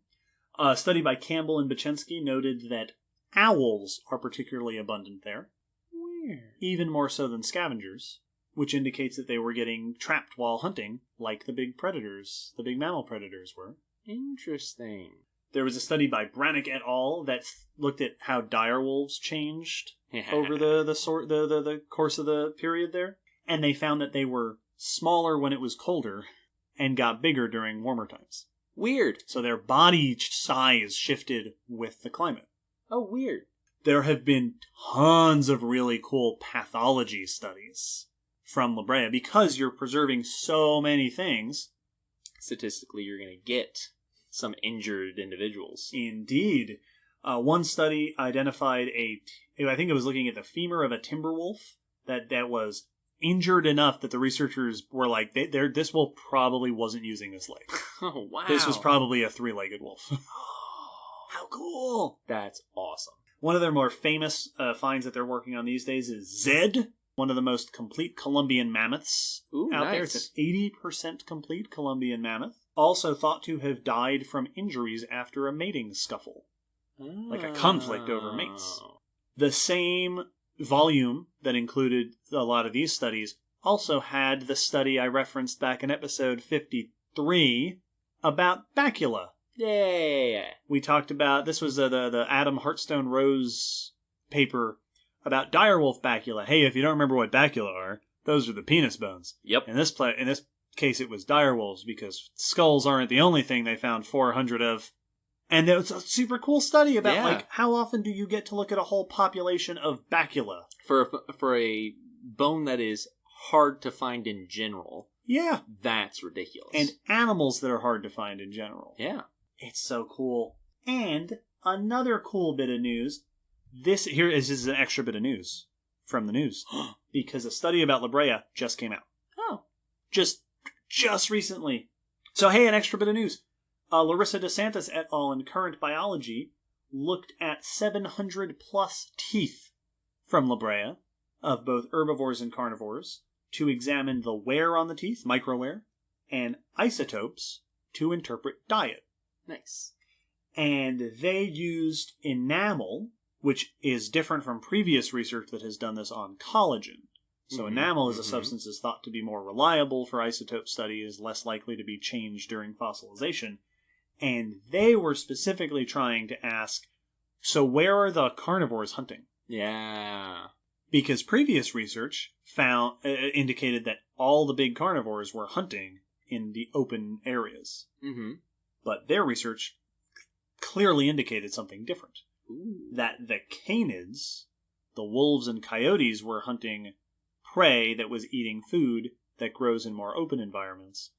A study by Campbell and Bachensky noted that owls are particularly abundant there. Where? Even more so than scavengers, which indicates that they were getting trapped while hunting, like the big mammal predators were. Interesting. There was a study by Brannick et al. That looked at how direwolves changed over the course of the period there. And they found that they were smaller when it was colder and got bigger during warmer times. Weird. So their body size shifted with the climate. Oh, weird. There have been tons of really cool pathology studies from La Brea because you're preserving so many things. Statistically, you're going to get some injured individuals. Indeed. One study identified I think it was looking at the femur of a timber wolf that was injured enough that the researchers were like, this wolf probably wasn't using this leg. Oh, wow. This was probably a 3-legged wolf. How cool. That's awesome. One of their more famous finds that they're working on these days is Zed, one of the most complete Columbian mammoths out there. It's an 80% complete Columbian mammoth. Also thought to have died from injuries after a mating scuffle. Like a conflict over mates. The same volume that included a lot of these studies also had the study I referenced back in episode 53 about bacula. Yeah. We talked about, this was the Adam Hartstone Rose paper about direwolf bacula. Hey, if you don't remember what bacula are, those are the penis bones. Yep. In this case, it was direwolves because skulls aren't the only thing they found 400 of. And it was a super cool study about like how often do you get to look at a whole population of bacula for a bone that is hard to find in general. Yeah, that's ridiculous. And animals that are hard to find in general. Yeah, it's so cool. And another cool bit of news. This is an extra bit of news from the news because a study about La Brea just came out. Oh, just recently. So hey, an extra bit of news. Larissa DeSantis et al. In Current Biology looked at 700 plus teeth from La Brea of both herbivores and carnivores to examine the wear on the teeth, microwear, and isotopes to interpret diet. Nice. And they used enamel, which is different from previous research that has done this on collagen. So enamel is a substance that's thought to be more reliable for isotope study, is less likely to be changed during fossilization. And they were specifically trying to ask, so where are the carnivores hunting? Yeah. Because previous research indicated that all the big carnivores were hunting in the open areas. Mm-hmm. But their research clearly indicated something different. Ooh. That the canids, the wolves and coyotes, were hunting prey that was eating food that grows in more open environments.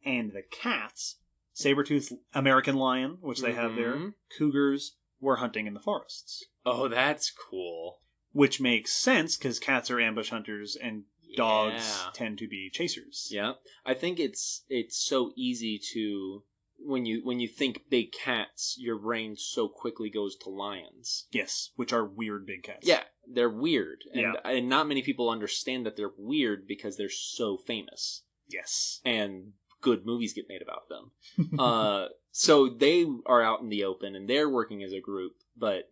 And the cats, saber-toothed American lion, which they have there, cougars, were hunting in the forests. Oh, that's cool. Which makes sense, because cats are ambush hunters and dogs tend to be chasers. Yeah. I think it's so easy to, when you think big cats, your brain so quickly goes to lions. Yes, which are weird big cats. Yeah, they're weird. And not many people understand that they're weird because they're so famous. Yes. And good movies get made about them. So they are out in the open and they're working as a group, but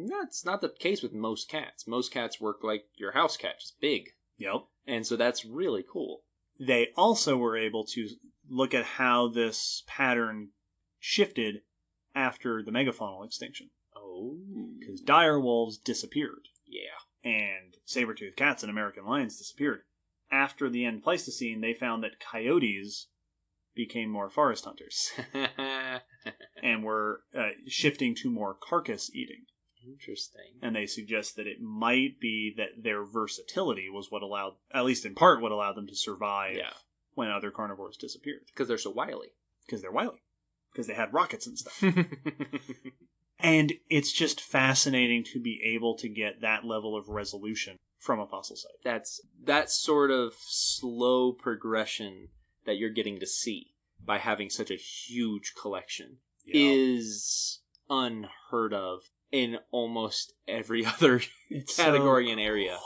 that's not the case with most cats. Most cats work like your house cat, just big. Yep. And so that's really cool. They also were able to look at how this pattern shifted after the megafaunal extinction. Oh. Because dire wolves disappeared. Yeah. And saber-toothed cats and American lions disappeared. After the end Pleistocene, they found that coyotes became more forest hunters and were shifting to more carcass eating. Interesting. And they suggest that it might be that their versatility was what allowed, at least in part, what allowed them to survive when other carnivores disappeared. Because they're so wily. Because they're wily. Because they had rockets and stuff. And it's just fascinating to be able to get that level of resolution from a fossil site. That's that sort of slow progression that you're getting to see by having such a huge collection is unheard of in almost every other category and area.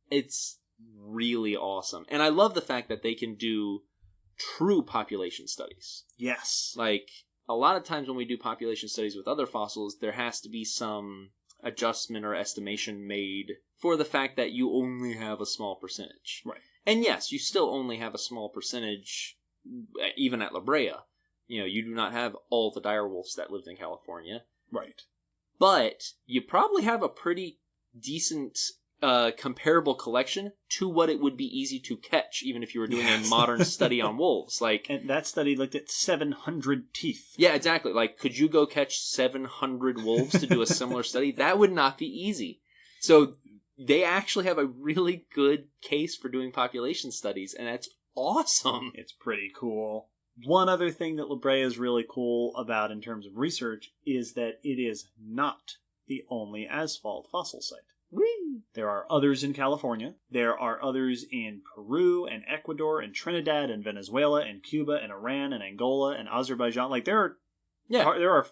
It's really awesome. And I love the fact that they can do true population studies. Yes. Like, a lot of times when we do population studies with other fossils, there has to be some adjustment or estimation made for the fact that you only have a small percentage. Right. And yes, you still only have a small percentage, even at La Brea, you do not have all the direwolves that lived in California. Right. But you probably have a pretty decent comparable collection to what it would be easy to catch, even if you were doing a modern study on wolves. And that study looked at 700 teeth. Yeah, exactly. Could you go catch 700 wolves to do a similar study? That would not be easy. So they actually have a really good case for doing population studies, and that's awesome. It's pretty cool. One other thing that La Brea is really cool about in terms of research is that it is not the only asphalt fossil site. Whee! There are others in California. There are others in Peru and Ecuador and Trinidad and Venezuela and Cuba and Iran and Angola and Azerbaijan. There are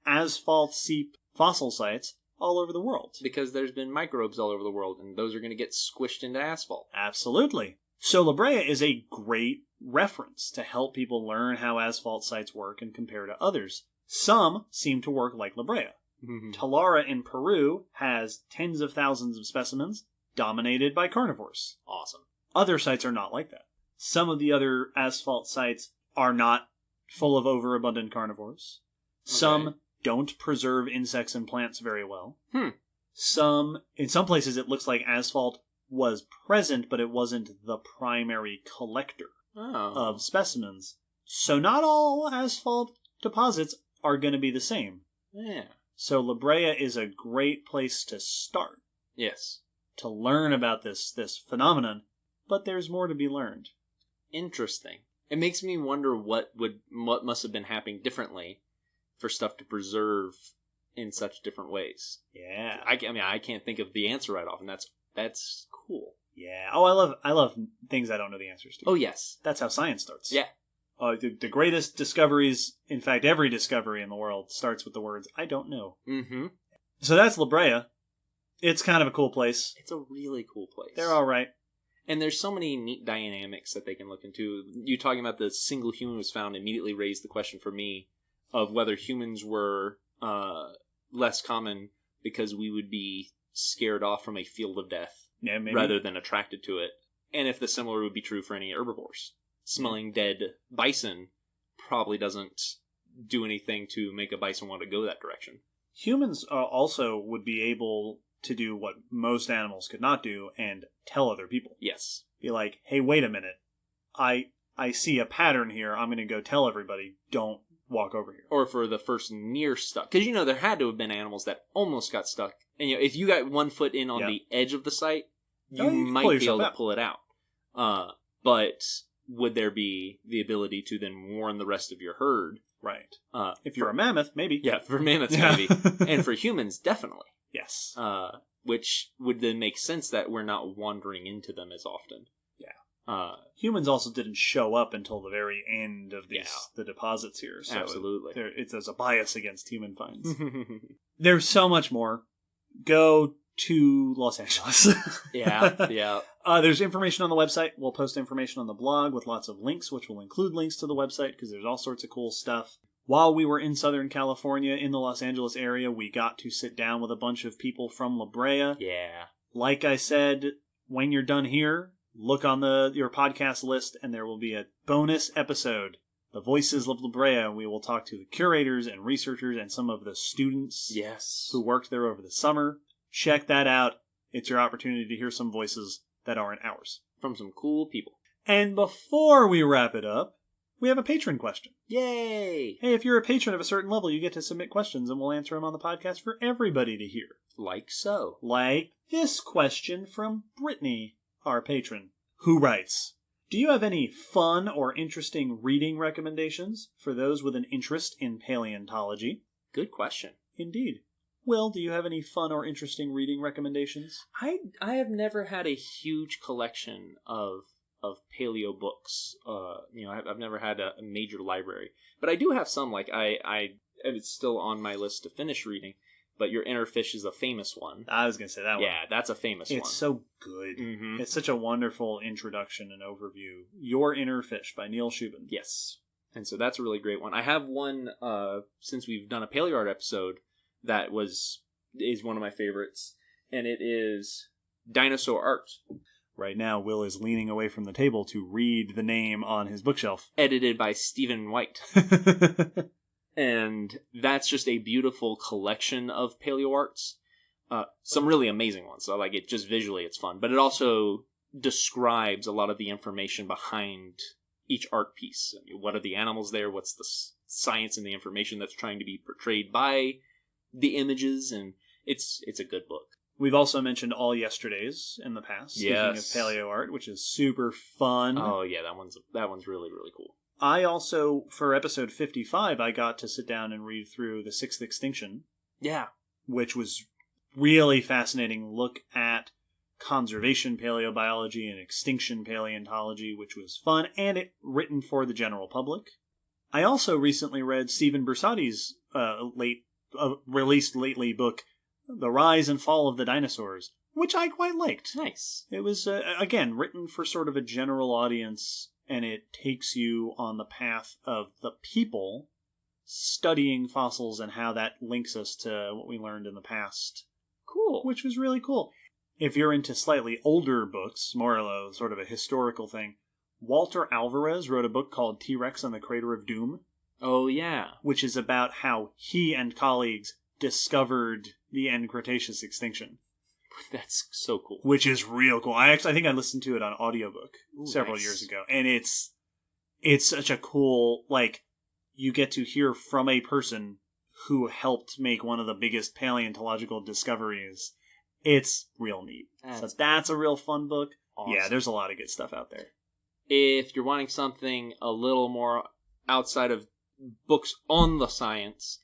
asphalt seep fossil sites all over the world. Because there's been microbes all over the world, and those are going to get squished into asphalt. Absolutely. So La Brea is a great reference to help people learn how asphalt sites work and compare to others. Some seem to work like La Brea. Mm-hmm. Talara in Peru has tens of thousands of specimens dominated by carnivores. Awesome. Other sites are not like that. Some of the other asphalt sites are not full of overabundant carnivores. Some don't preserve insects and plants very well. In some places it looks like asphalt was present, but it wasn't the primary collector of specimens. So not all asphalt deposits are going to be the same. Yeah. So La Brea is a great place to start. Yes. To learn about this phenomenon, but there's more to be learned. Interesting. It makes me wonder what must have been happening differently for stuff to preserve in such different ways. Yeah. I can't think of the answer right off, and that's cool. Yeah. Oh, I love things I don't know the answers to. Oh, yes. That's how science starts. Yeah. The greatest discoveries, in fact, every discovery in the world starts with the words, I don't know. Mm-hmm. So that's La Brea. It's kind of a cool place. It's a really cool place. They're all right. And there's so many neat dynamics that they can look into. You talking about the single human was found immediately raised the question for me of whether humans were less common because we would be scared off from a field of death rather than attracted to it. And if the similar would be true for any herbivores. Smelling dead bison probably doesn't do anything to make a bison want to go that direction. Humans also would be able to do what most animals could not do and tell other people. Yes. Be like, hey, wait a minute. I see a pattern here. I'm going to go tell everybody. Don't walk over here. Or for the first near stuck. Because, there had to have been animals that almost got stuck. And, if you got one foot in on the edge of the site, you might be able to pull it out. But would there be the ability to then warn the rest of your herd? Right. If you're a mammoth, maybe. Yeah, for mammoths, maybe. And for humans, definitely. Yes. Which would then make sense that we're not wandering into them as often. Yeah. Humans also didn't show up until the very end of the deposits here. So absolutely. There's a bias against human finds. There's so much more. Go to Los Angeles. Yeah. There's information on the website. We'll post information on the blog with lots of links, which will include links to the website because there's all sorts of cool stuff. While we were in Southern California, in the Los Angeles area, we got to sit down with a bunch of people from La Brea. Yeah. Like I said, when you're done here, look on your podcast list and there will be a bonus episode, The Voices of La Brea, and we will talk to the curators and researchers and some of the students who worked there over the summer. Check that out. It's your opportunity to hear some voices that aren't ours. From some cool people. And before we wrap it up, we have a patron question. Yay! Hey, if you're a patron of a certain level, you get to submit questions and we'll answer them on the podcast for everybody to hear. Like so. Like this question from Brittany, our patron, who writes, do you have any fun or interesting reading recommendations for those with an interest in paleontology? Good question. Indeed. Will, do you have any fun or interesting reading recommendations? I have never had a huge collection of paleo books. I've never had a major library, but I do have some. It's still on my list to finish reading. But Your Inner Fish is a famous one. I was going to say that one. Yeah, that's a famous one. It's so good. Mm-hmm. It's such a wonderful introduction and overview. Your Inner Fish by Neil Shubin. Yes, and so that's a really great one. I have one since we've done a paleo art episode that is one of my favorites, and it is Dinosaur Art. Right now, Will is leaning away from the table to read the name on his bookshelf. Edited by Stephen White. And that's just a beautiful collection of paleo arts. Some really amazing ones. So like it just visually it's fun. But it also describes a lot of the information behind each art piece. I mean, what are the animals there? What's the science and the information that's trying to be portrayed by the images? And it's a good book. We've also mentioned All Yesterdays in the past. Speaking of paleo art, which is super fun. Oh yeah, that one's really, really cool. I also, for episode 55, I got to sit down and read through The Sixth Extinction. Yeah. Which was really fascinating look at conservation paleobiology and extinction paleontology, which was fun, and it written for the general public. I also recently read Stephen Bersati's released lately book, The Rise and Fall of the Dinosaurs, which I quite liked. Nice. It was, again, written for sort of a general audience, and it takes you on the path of the people studying fossils and how that links us to what we learned in the past. Cool. Which was really cool. If you're into slightly older books, more of a sort of a historical thing, Walter Alvarez wrote a book called T-Rex and the Crater of Doom. Oh, yeah. Which is about how he and colleagues discovered the end Cretaceous extinction. That's so cool. Which is real cool. I think I listened to it on audiobook several years ago. And it's such a cool, like, you get to hear from a person who helped make one of the biggest paleontological discoveries. It's real neat. So that's a real fun book. Awesome. Yeah, there's a lot of good stuff out there. If you're wanting something a little more outside of books on the science,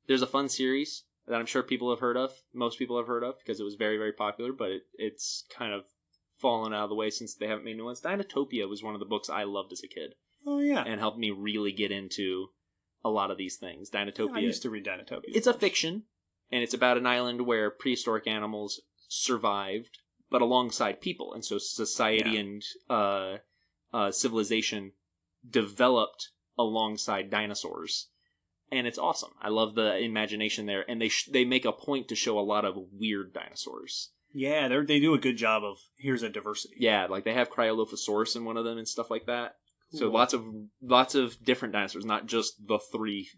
there's a fun series that I'm sure people have heard of. Most people have heard of because it was very, very popular, but it's kind of fallen out of the way since they haven't made new ones. Dinotopia was one of the books I loved as a kid. Oh, yeah. And helped me really get into a lot of these things. Dinotopia. Yeah, I used to read Dinotopia. It's a fiction, and it's about an island where prehistoric animals survived, but alongside people. And so society and civilization developed alongside dinosaurs. And it's awesome. I love the imagination there. And they make a point to show a lot of weird dinosaurs. Yeah, they do a good job of, here's a diversity. Yeah, like they have Cryolophosaurus in one of them and stuff like that. Cool. So lots of different dinosaurs, not just the three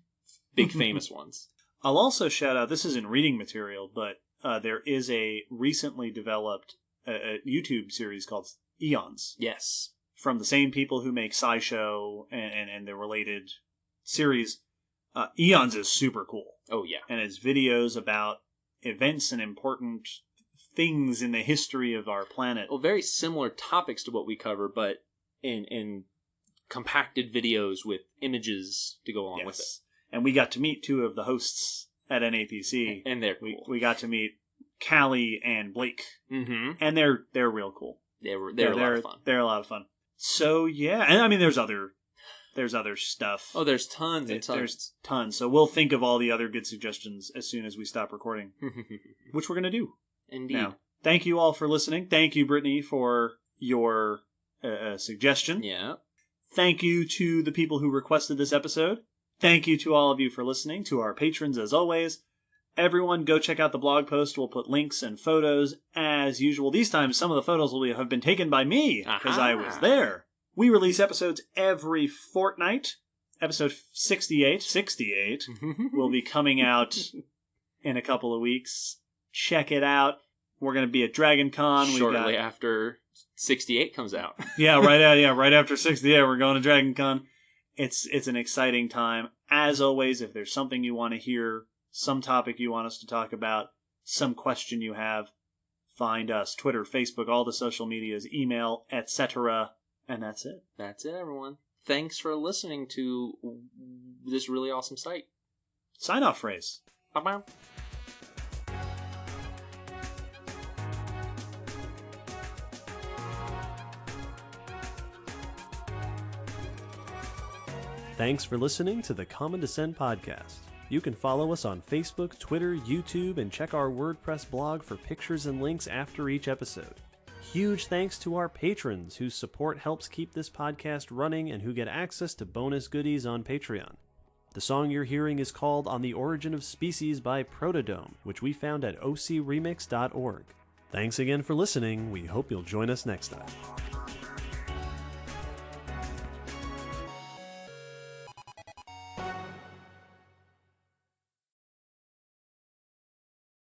big famous ones. I'll also shout out, this isn't reading material, but there is a recently developed YouTube series called Eons. Yes. From the same people who make SciShow and the related series. Eons is super cool. Oh, yeah. And it's videos about events and important things in the history of our planet. Well, very similar topics to what we cover, but in compacted videos with images to go along with it. And we got to meet two of the hosts at NAPC. And they're cool. We got to meet Callie and Blake. Mm-hmm. And they're real cool. They're a lot of fun. They're a lot of fun. So, yeah. And I mean, there's other stuff. Oh, there's tons and tons. There's tons. So we'll think of all the other good suggestions as soon as we stop recording. Which we're going to do. Indeed. Now, thank you all for listening. Thank you, Brittany, for your suggestion. Yeah. Thank you to the people who requested this episode. Thank you to all of you for listening, to our patrons as always. Everyone, go check out the blog post. We'll put links and photos as usual. These times, some of the photos have been taken by me because I was there. We release episodes every fortnight. Episode 68 will be coming out in a couple of weeks. Check it out. We're going to be at Dragon Con. Shortly after 68 comes out. right after 68, we're going to Dragon Con. It's an exciting time. As always, if there's something you want to hear, some topic you want us to talk about, some question you have, find us. Twitter, Facebook, all the social medias, email, etc. And that's it. That's it, everyone. Thanks for listening to this really awesome site. Sign-off phrase. Bye-bye. Thanks for listening to the Common Descent Podcast. You can follow us on Facebook, Twitter, YouTube, and check our WordPress blog for pictures and links after each episode. Huge thanks to our patrons whose support helps keep this podcast running and who get access to bonus goodies on Patreon. The song you're hearing is called On the Origin of Species by Protodome, which we found at ocremix.org. Thanks again for listening. We hope you'll join us next time.